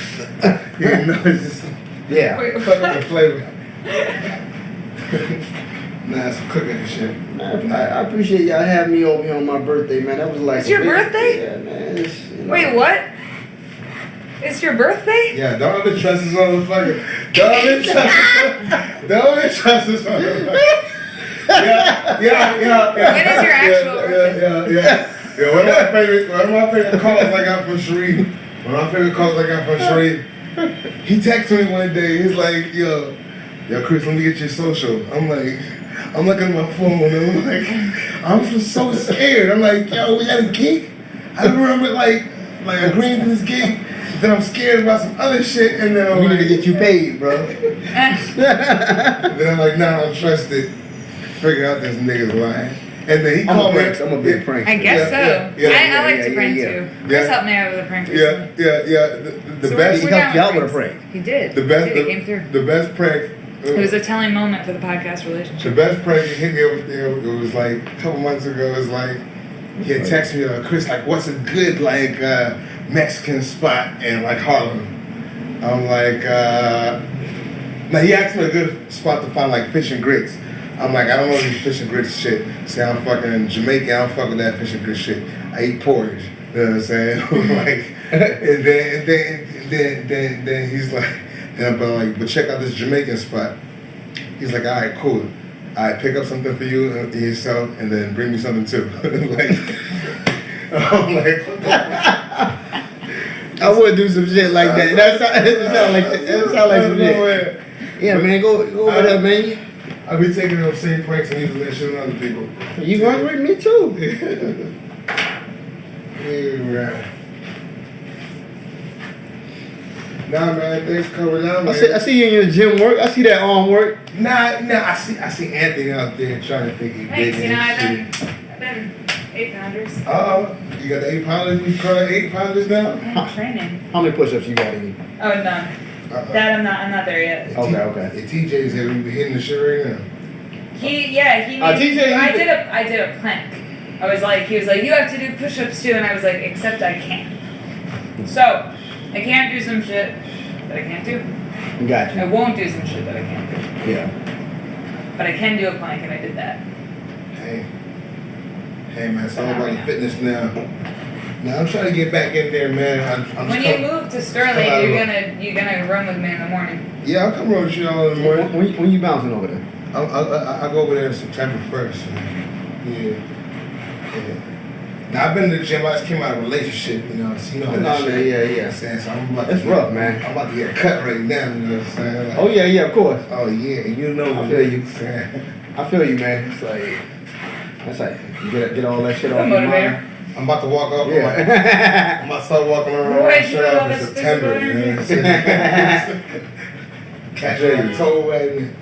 you know, it's just Yeah. Wait, fuck up the flavor. Nah, it's cooking and shit. Man, I appreciate y'all having me over here on my birthday, man. That was like It's your birthday? Yeah, man. Wait, what? It's your birthday? Yeah, don't have the trusses on the fucking. Don't have the trusses on the fucking. Yeah. When is your actual birthday? Yeah, one of my favorite calls I got from Shareef. He texted me one day. He's like, yo, Chris, let me get your social. I'm like, I'm looking at my phone and I'm like, I'm so scared. I'm like, yo, we had a gig. I remember like agreeing to this gig. Then I'm scared about some other shit, and then I'm We like, need to get you paid, bro. then I'm like, nah, I don't trust it. Figure out this nigga's lying. And then he called me. I'm a big prank. I guess so. Yeah, I like to prank too. Chris helped me out with a prank recently. The So best. He helped you out with a prank. He did. The best. He came through. The best prank. It was a telling moment for the podcast The relationship. best prank he hit me up with. It was like a couple months ago. It was like he had texted me like, Chris, like, what's a good like Mexican spot in like Harlem? I'm like, now he asked me a good spot to find like fish and grits. I'm like, I don't know this fish and grits shit. Say I'm fucking Jamaican, I don't fuck with that fish and grits shit. I eat porridge. You know what I'm saying? Like, and then he's like, but check out this Jamaican spot. He's like, all right, cool. I pick up something for you and yourself, and then bring me something too. Like, I'm like, what the I would do some shit like that. That sound like some shit. Yeah, man, go over there, man. I be taking those same pranks and using that shit on other people. You hungry? Me too. Yeah. Nah, man, things coming out, man. I see you in your gym work. I see that arm work. Nah, I see Anthony out there trying to think he's big. Thanks, you know, I've been 8-pounders. You got the 8-pounders? You curling 8-pounders now? I'm training. How many push-ups you got in you? Oh, none. That I'm not there yet. Okay. Yeah, TJ's here. We be hitting the shit right now. He made TJ, I did a plank. He was like, you have to do push-ups too, and I was like, except I can't. So, I can't do some shit that I can't do. Gotcha. I won't do some shit that I can't do. Yeah. But I can do a plank, and I did that. Hey, man, it's all about the fitness now. Now I'm trying to get back in there, man. When you move to Sterling, you're gonna run with me in the morning. Yeah, I'll come over to you all in the morning. When you bouncing over there? I'll go over there September 1st. Yeah. Now I've been to the gym. I just came out of a relationship, you know. So you know how that shit. Yeah. So I'm about That's rough, man. I'm about to get cut right now. You know what I'm saying? Like, Oh yeah, of course. Oh yeah, you know. I feel you. Saying. I feel you, man. That's like you get all that shit off your Motivator. mind. I'm about to walk up. Yeah. I'm about to start walking around Boy, with my you shirt know off in that's September. You know what I'm saying? Catch me on the toe wagon.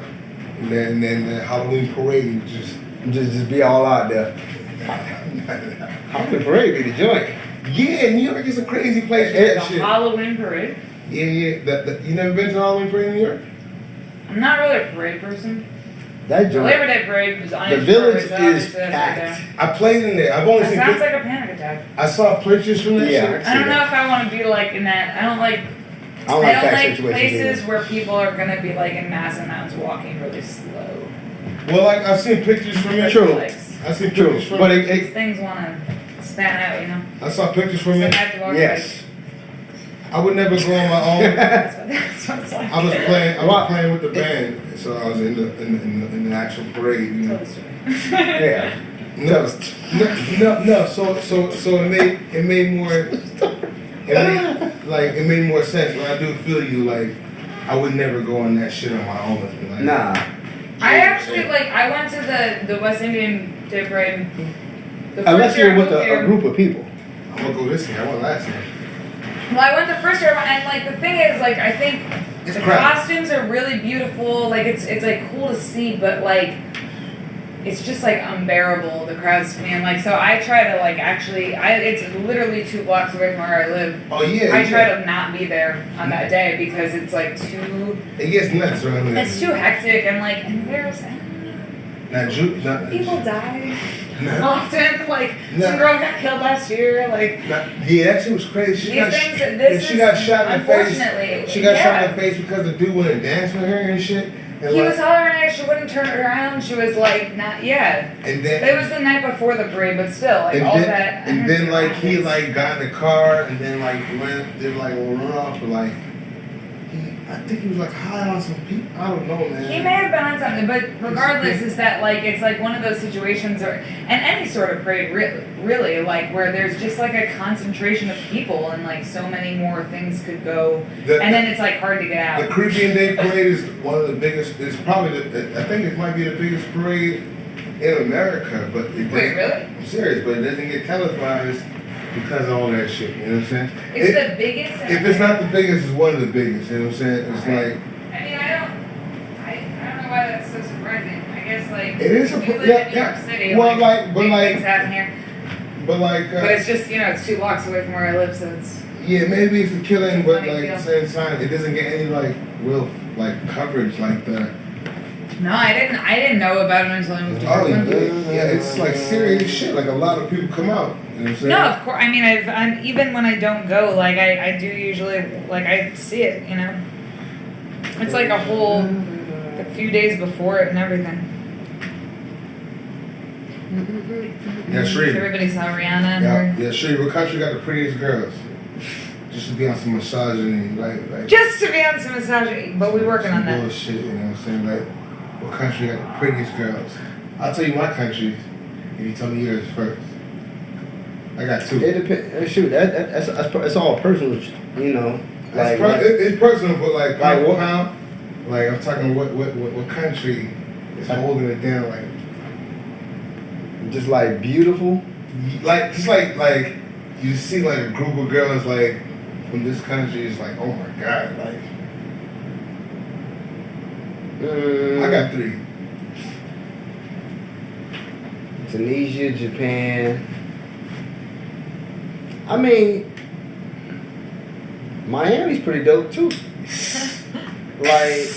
And then the Halloween parade just be all out there. Halloween parade be the joint. Yeah, New York is a crazy place for The that shit. Halloween parade. Yeah. You never been to the Halloween parade in New York? I'm not really a parade person. That The joint. Labor Day parade was The village is packed. I played in there. I've only That seen. sounds like a panic attack. I saw pictures from that Yeah. shit. I don't know if I want to be like in that. I don't like packed situations places either. where people are gonna be like in mass amounts walking really slow. Well, like I've seen pictures from it. True. I've seen True. pictures from But it. These things want to span out, you know. I saw pictures from So I it. have to walk Yes. I would never go on my own. that's what it's like. I was playing with the band, so I was in the actual parade. You know. Yeah. No. So it made more sense. But I do feel you. Like I would never go on that shit on my own. Like, Nah. I actually I went to the West Indian Day Parade. Unless you're with a group of people. I'm gonna go this year. I went last year. Well, I went the first year, and the thing is, I think It's the crowded. costumes are really beautiful. It's cool to see, but it's just unbearable, the crowds to me. And so I try to it's literally 2 blocks away from where I live. Oh yeah. I try to not be there on that day because it's too. It gets nuts around there. It's too hectic and and there's people die often. Some girl got killed last year. Yeah, that shit was crazy. She got shot in the face. Unfortunately, She got shot in the face because the dude wouldn't dance with her and shit. And he was hollering at her. She wouldn't turn around. She was not. Yeah. And then It was the night before the parade, but still, all that. And then he energy. got in the car and then did a run off, but I think he was like high on some people. I don't know, man. He may have been on something, but regardless, is that like it's like one of those situations, and any sort of parade, really, like where there's just like a concentration of people, and like so many more things could go, and then it's like hard to get out. The Caribbean Day Parade is one of the biggest. It's probably I think it might be the biggest parade in America. But Wait, really? I'm serious, but it doesn't get televised. Because of all that shit, you know what I'm saying? It's the biggest. If it's not the biggest, it's one of the biggest. You know what I'm saying? It's like. I mean, I don't know why that's so surprising. I guess like it is we live in New York City. Well, big things happen here. But like. But it's just it's 2 blocks away from where I live, so it's. Yeah, maybe it's a killing, but like at the same time, it doesn't get any like real like coverage like that. No, I didn't know about it until I moved to Brooklyn. Yeah, it's like serious shit. Like a lot of people come out. You know what I'm saying? No, of course. I mean, I'm even when I don't go, like I do usually, like I see it. You know, it's like a few days before it and everything. Yeah, Shareef. Everybody saw Rihanna and her. Yeah, Shareef. What country got the prettiest girls? Just to be on some misogyny, like. Just to be on some misogyny, but we're working on that. Bullshit, you know what I'm saying? Like, what country got the prettiest girls? I'll tell you my country, and you tell me yours first. I got 2. It depends. Shoot, that's all personal, you know. Like, it's personal, but like what? How? Like I'm talking, what country is holding it down? Like, just like beautiful. Like just like you see like a group of girls like from this country. It's like, oh my god, like. I got 3. Tunisia, Japan. I mean, Miami's pretty dope too. Like,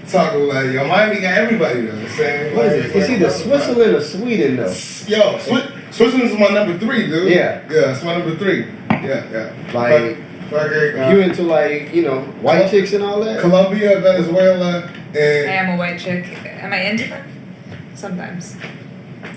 talking like yo, Miami got everybody though. The same. What is it? It's either Switzerland or Sweden though. Yo, Switzerland's my number 3, dude. Yeah, it's my number 3. Yeah. Like, you into like white chicks and all that? Colombia, Venezuela, and I am a white chick. Am I into them? Sometimes.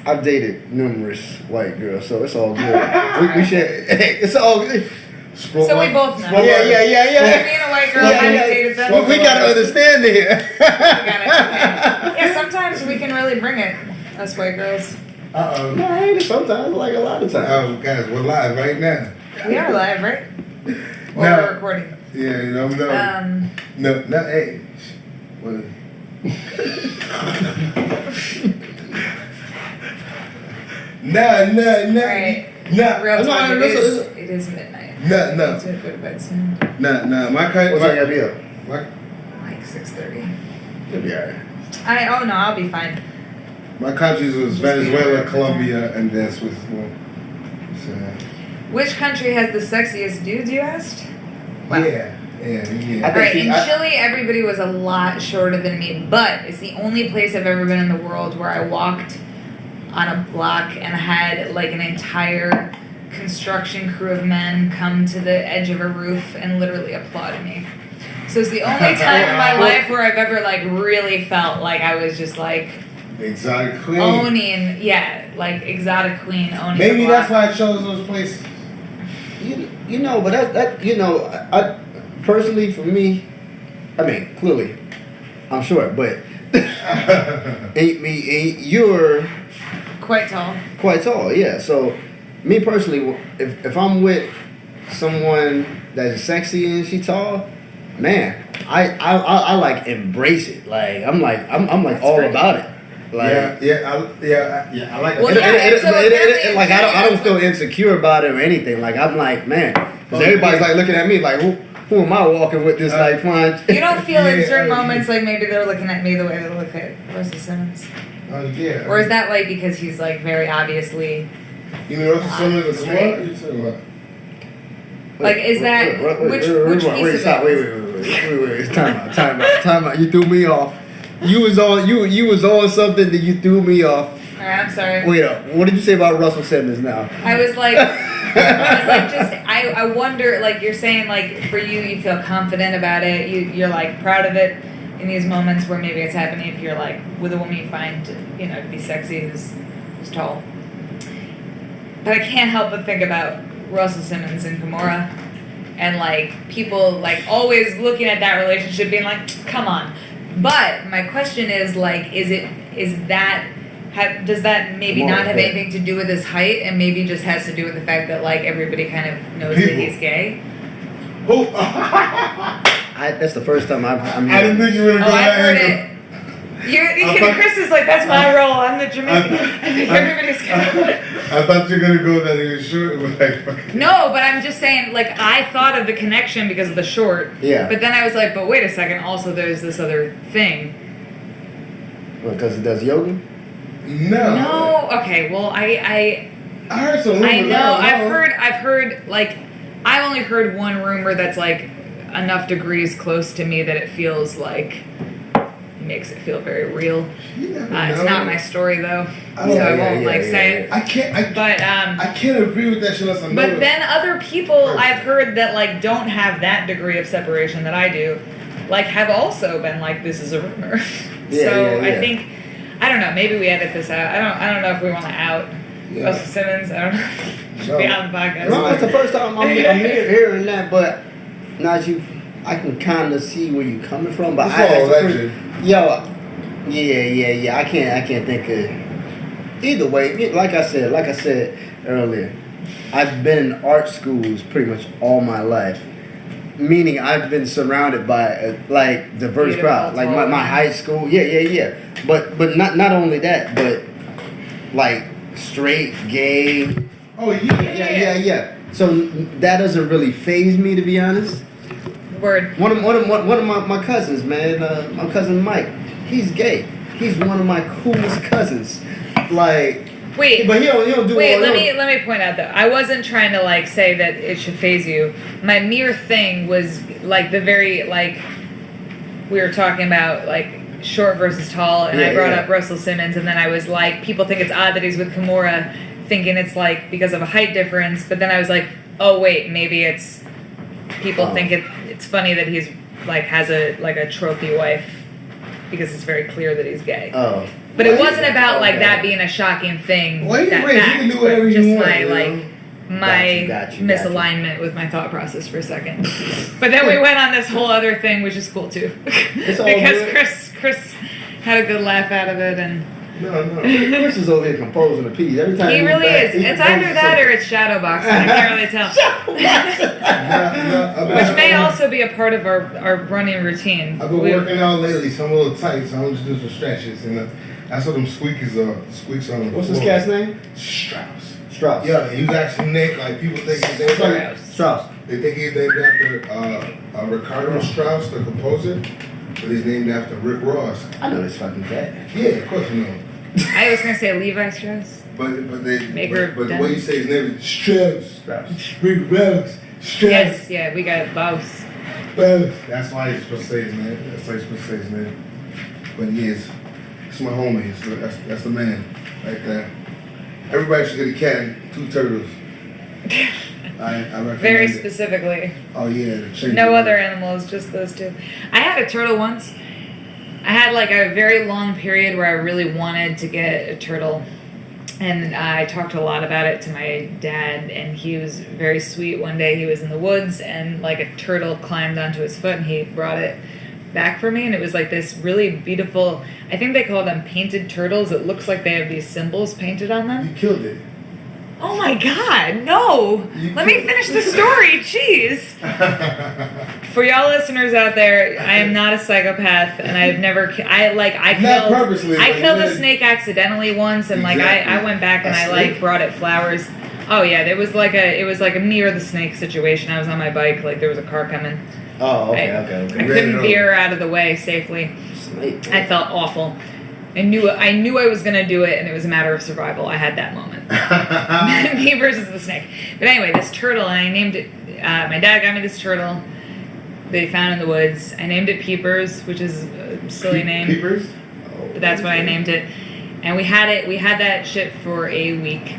I've dated numerous white girls, so it's all good. we share. It's all good. So we both know. Yeah. Being a white girl, I dated them. We gotta understand it here. Yeah, sometimes we can really bring it, us white girls. No, I ain't sometimes, like a lot of times. Oh, guys, we're live right now. We are live, right? Or we're recording. Yeah, no. Hey. What? Nah. Right. Nah. Real talk, it is midnight. No. To go to bed soon. Nah. My country. What time you gotta be up? Like 6:30. You'll be alright. I'll be fine. My countries was Venezuela, Colombia, and then Switzerland. So. Which country has the sexiest dudes, you asked? Wow. Yeah. Alright, in Chile, everybody was a lot shorter than me, but it's the only place I've ever been in the world where I walked on a block and had like an entire construction crew of men come to the edge of a roof and literally applauded me. So it's the only time in my life where I've ever like really felt like I was just like exotic queen owning, like exotic queen owning. Maybe that's why I chose those places. But that I personally for me, I mean clearly, I'm short, but you're quite tall. Quite tall, yeah. So me personally, if I'm with someone that's sexy and she tall, man, I like embrace it. Like I'm like all great. About it. Like I like it. Well, like I don't feel insecure about it or anything. Like I'm like, man, because everybody's like looking at me like who am I walking with this like fine? You don't feel in certain moments like maybe they're looking at me the way they look at Russell Simmons. Yeah. Or is that like because he's like very obviously? You mean Russell Simmons is smart? What are you talking about? Like is that which piece of it? Wait. Time out. You threw me off. You was on something that you threw me off. Alright, I'm sorry. Wait up. What did you say about Russell Simmons now? I was like I wonder, like you're saying, like for you feel confident about it. You're like proud of it in these moments where maybe it's happening if you're like with a woman you find to be sexy who's tall. But I can't help but think about Russell Simmons and Gamora. and like people like always looking at that relationship being like, come on. But my question is like, does that maybe not have anything to do with his height, and maybe just has to do with the fact that like everybody kind of knows that he's gay? Oh, that's the first time I didn't think you were gonna go that angle. Chris is like, that's my role. I'm the Jamaican. I think everybody's gonna. I thought you were gonna go that he was short. Like, no, but I'm just saying, like, I thought of the connection because of the short. Yeah. But then I was like, but wait a second. Also, there's this other thing. Because he does yoga. No. Okay. Well, I heard some rumors. I know. I've heard like, I've only heard one rumor that's like enough degrees close to me that it feels like. Makes it feel very real. It's not my story though, so I won't say it. I can't agree with that shit unless I know. But then other people I've heard that like don't have that degree of separation that I do, like have also been like, this is a rumor. I think, I don't know. Maybe we edit this out. I don't know if we want to out Russell Simmons. I don't know. Should be on the podcast. No, it's the first time I'm hearing that, but now I can kind of see where you're coming from, but yeah. I can't think of either way. Like I said earlier, I've been in art schools pretty much all my life, meaning I've been surrounded by like diverse crowd. Like my high school, but not only that, but like straight, gay. Oh yeah. So that doesn't really faze me, to be honest. Word. One of my cousins, man, my cousin Mike, he's gay. He's one of my coolest cousins. Like, wait, but he don't do. Wait, let me point out though. I wasn't trying to like say that it should faze you. My mere thing was like the very like we were talking about like short versus tall, and I brought up Russell Simmons, and then I was like, people think it's odd that he's with Kimura, thinking it's like because of a height difference. But then I was like, oh wait, maybe it's people think it's funny that he's like has a trophy wife because it's very clear that he's gay. Oh. But it wasn't about like that being a shocking thing. Well, that you can do whatever you want. Just my misalignment with my thought process for a second. But then we went on this whole other thing, which is cool too, because Chris had a good laugh out of it, and no. Chris is over here composing a piece every time. He really is. It's either that or it's shadow boxing. I can't really tell. Which may also be a part of our running routine. I've been working out lately, so I'm a little tight, so I'm just doing some stretches, and that's what them squeaks on the floor. What's this cat's name? Strauss. Yeah, he was actually named, like, people think he's named Strauss. They think he's named after Ricardo Strauss, the composer, but he's named after Rick Ross. I know this fucking cat. Yeah, of course you know. I was gonna say Levi Strauss. But the way you say his name is Strauss. Rick Ross. Strauss. Yes, we got both. That's why he's supposed to say his name. That's why he's supposed to say his name. But he is. It's my homie. So that's the man right there. Everybody should get a cat and 2 turtles. I recommend Very it. specifically. Oh yeah. No other animals, just those 2. I had a turtle once. I had like a very long period where I really wanted to get a turtle. And I talked a lot about it to my dad, and he was very sweet. One day he was in the woods, and like a turtle climbed onto his foot, and he brought it back for me, and it was like this really beautiful, I think they call them painted turtles. It looks like they have these symbols painted on them. You killed it. Oh my God, no. Let me finish the story, jeez. For y'all listeners out there, I am not a psychopath, and I've never, I killed a snake accidentally once, and like I went back and I like brought it flowers. Oh yeah, it was like a near the snake situation. I was on my bike, like there was a car coming. Oh, okay. I couldn't veer out of the way safely. Snake. I felt awful. I knew I was going to do it, and it was a matter of survival. I had that moment. Me versus the snake. But anyway, this turtle, and I named it, my dad got me this turtle they found in the woods. I named it Peepers, which is a silly name. Peepers? But that's what I named it. And we had that shit for a week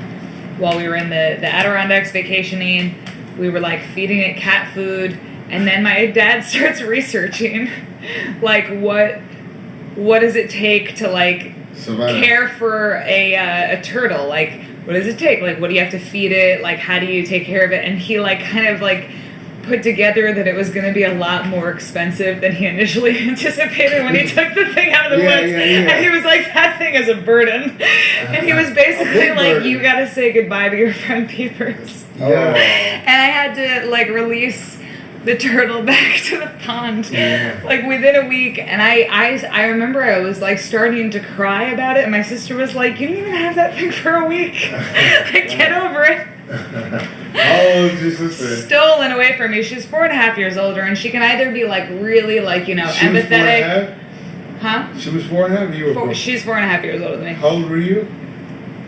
while we were in the Adirondacks vacationing. We were like feeding it cat food, and then my dad starts researching like what does it take to like care for a turtle? Like, what does it take? Like, what do you have to feed it? Like, how do you take care of it? And he like kind of like put together that it was going to be a lot more expensive than he initially anticipated when he took the thing out of the woods. And he was like, that thing is a burden. And he was basically like, you got to say goodbye to your friend Peepers. And I had to like release the turtle back to the pond like within a week, and I remember I was like starting to cry about it, and my sister was like, you didn't even have that thing for a week. Like, get over it. Stolen away from me. She's 4.5 years older, and she can either be like really like, you know, she empathetic. She was 4.5. You were she's 4.5 years older than me. How old were you?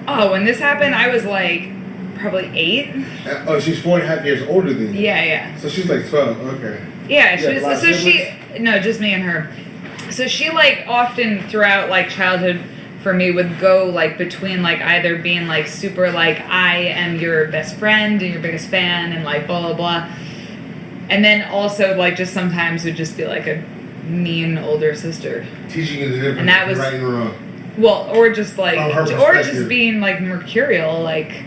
Oh, when this happened, I was like probably 8. Oh, she's 4.5 years older than you. Yeah. So she's like 12. Okay. Yeah, just me and her. So she like often throughout like childhood for me would go like between like either being like super like I am your best friend and your biggest fan and like blah blah blah, and then also like just sometimes would just be like a mean older sister. Teaching you the difference and that was right and wrong. Well, or just like or just being like mercurial, like,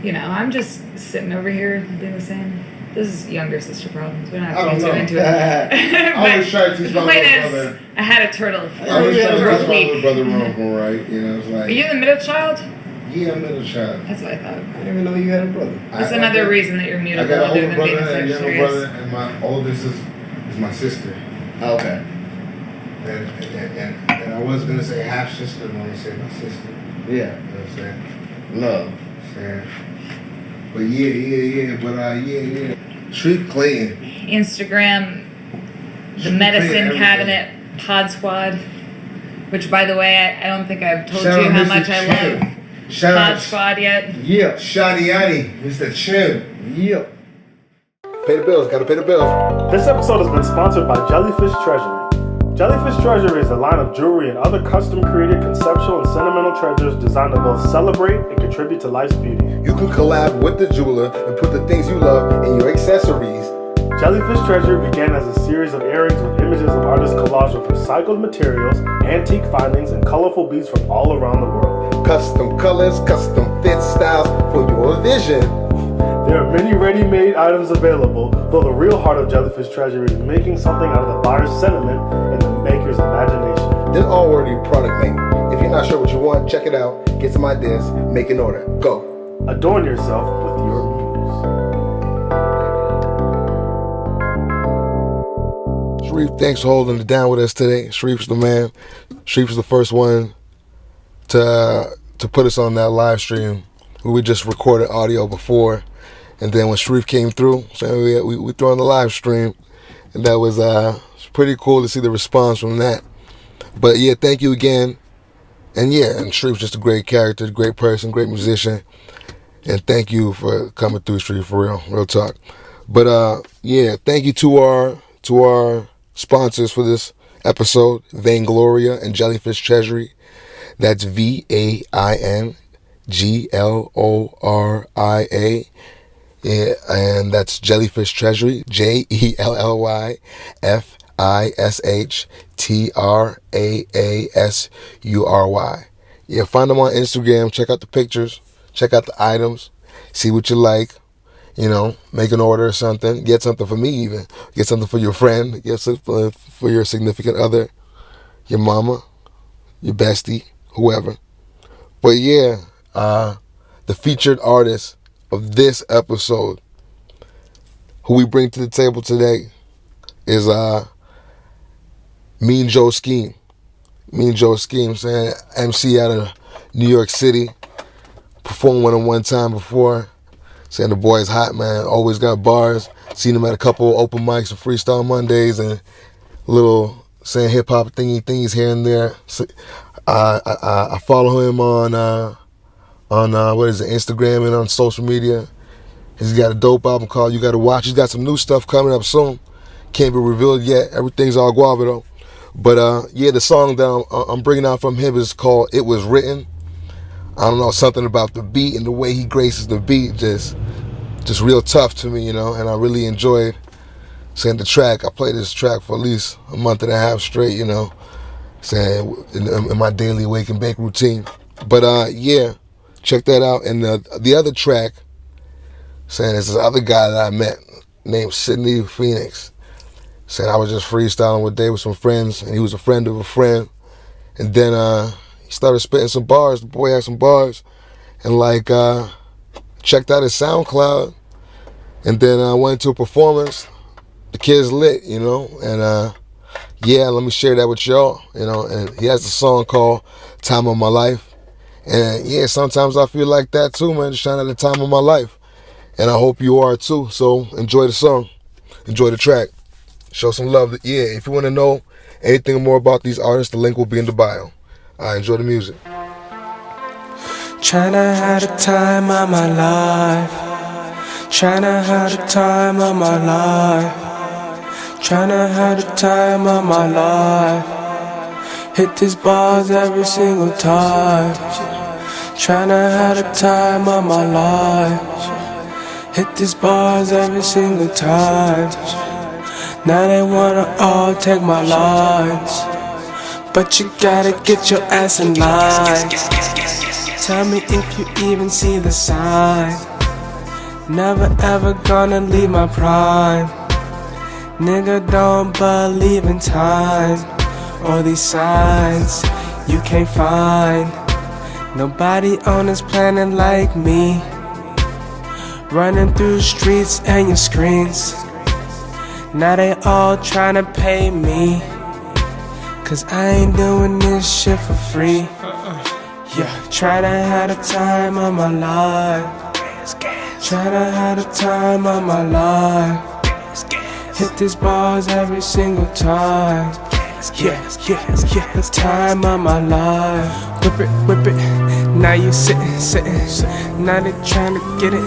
you know, I'm just sitting over here doing the same. This is younger sister problems. We don't have to get into it. I was trying to teach my little brother. I had a turtle. I was trying to teach my little brother wrong, right? You know, it's like. Are you the middle child? Yeah, I'm middle child. That's what I thought. I didn't even know you had a brother. That's another reason that you're mutable. I got an older brother and a younger brother, and my oldest is my sister. Okay. And I was gonna say half sister, but I'm gonna say my sister. Yeah. You know what I'm saying? Love. But yeah. Shareef Clayton. Instagram, the Medicine Cabinet Pod Squad, which, by the way, I don't think I've told you how much I love Pod Squad yet. Yeah. Shadi Yadi, Mr. Chin. Yeah. Pay the bills, gotta pay the bills. This episode has been sponsored by Jellyfish Treasury. Jellyfish Treasury is a line of jewelry and other custom-created conceptual and sentimental treasures designed to both celebrate and contribute to life's beauty. You can collab with the jeweler and put the things you love in your accessories. Jellyfish Treasury began as a series of earrings with images of artists collaged with recycled materials, antique findings, and colorful beads from all around the world. Custom colors, custom fit styles for your vision. There are many ready-made items available, though the real heart of Jellyfish Treasury is making something out of the buyer's sentiment and the maker's imagination. There's already product made. If you're not sure what you want, check it out, get some ideas, make an order. Go. Adorn yourself with your muse. Shareef, thanks for holding it down with us today. Shareef's the man. Shareef's the first one to put us on that live stream. We just recorded audio before, and then when Shareef came through, so we threw on the live stream, and that was pretty cool to see the response from that. But yeah, thank you again. And yeah, and Shareef's just a great character, great person, great musician. And thank you for coming through, Shareef, for real talk. But yeah, thank you to our sponsors for this episode, Vaingloria and Jellyfish Treasury. That's VAINGLORIA. Yeah, and that's Jellyfish Treasury, JELLYFISHTRAASURY. Yeah, find them on Instagram, check out the pictures, check out the items, see what you like, you know, make an order or something, get something for me even, get something for your friend, get something for your significant other, your mama, your bestie, whoever. But yeah, the featured artist of this episode, who we bring to the table today, is Mean Joe Scheme. Mean Joe Scheme, saying MC out of New York City, performed with him one time before, saying the boy's hot, man, always got bars. Seen him at a couple open mics and Freestyle Mondays and little saying hip hop thingies here and there. So, I follow him on what is it, Instagram and on social media. He's got a dope album called You Gotta Watch. He's got some new stuff coming up soon. Can't be revealed yet. Everything's all guava though. But yeah, the song that I'm bringing out from him is called It Was Written. I don't know, something about the beat and the way he graces the beat just real tough to me, you know, and I really enjoyed saying the track. I played this track for at least a month and a half straight, you know, saying in my daily wake and bake routine. But yeah, check that out. And the other track, saying there's this other guy that I met named Sidney Fenix. Said I was just freestyling one day with some friends, and he was a friend of a friend. And then he started spitting some bars. The boy had some bars, and like checked out his SoundCloud, and then I went to a performance. The kid's lit, you know, and yeah, let me share that with y'all, you know. And he has a song called "Time of My Life," and yeah, sometimes I feel like that too, man. Just trying at the time of my life, and I hope you are too. So enjoy the song, enjoy the track, show some love. Yeah, if you want to know anything more about these artists, the link will be in the bio. Enjoy the music. Tryna have the time of my life. Tryna have the time of my life. Tryna have the time of my life. Hit these bars every single time. Tryna have the time of my life. Hit these bars every single time. Now they wanna all take my lines, but you gotta get your ass in line. Tell me if you even see the sign. Never ever gonna leave my prime. Nigga, don't believe in time or these signs you can't find. Nobody on this planet like me, running through the streets and your screens. Now they all tryna pay me, cause I ain't doing this shit for free. Yeah, tryna have the time of my life. Tryna have the time of my life. Hit these bars every single time. Yeah, the time of my life. Whip it, now you sitting. Now they tryna get it,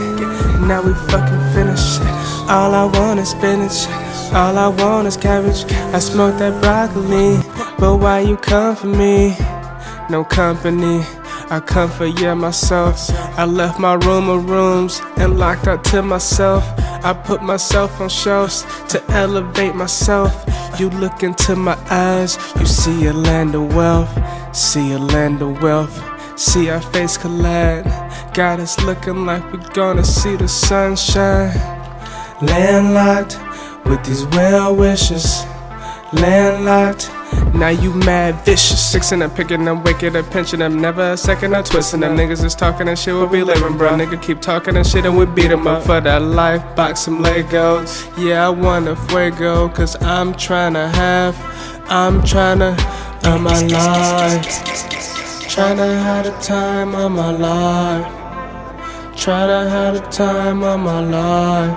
now we fucking finished. All I want is spinach, all I want is cabbage. I smoke that broccoli, but why you come for me? No company, I come for myself. I left my room of rooms and locked out to myself. I put myself on shelves to elevate myself. You look into my eyes, you see a land of wealth. See a land of wealth, see our face collide. Got us looking like we're gonna see the sunshine. Landlocked with these well wishes. Landlocked, now you mad vicious. Sixing them, picking them, waking up, pinching them. Never a second I'm twisting them. Niggas is talking and shit, we'll be living, bro. Nigga keep talking and shit and we beat them up for that life. Box some Legos, yeah, I want a fuego. Cause I'm tryna my life. Tryna have the time of my life. Tryna have the time of my life.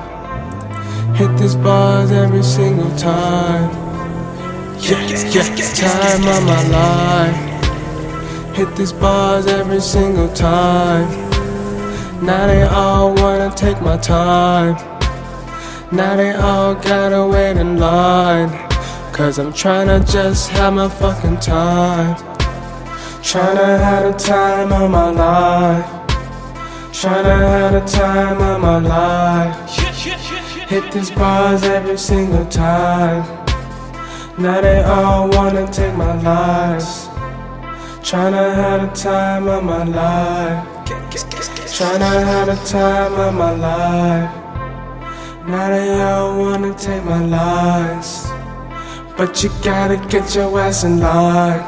Hit these bars every single time. Time of my life. Hit these bars every single time. Now they all wanna take my time. Now they all gotta wait in line. Cause I'm tryna just have my fucking time. Tryna have the time of my life. Tryna have the time of my life. Hit these bars every single time. Now they all wanna take my lives. Tryna have the time of my life. Tryna have the time of my life. Now they all wanna take my lives, but you gotta get your ass in line.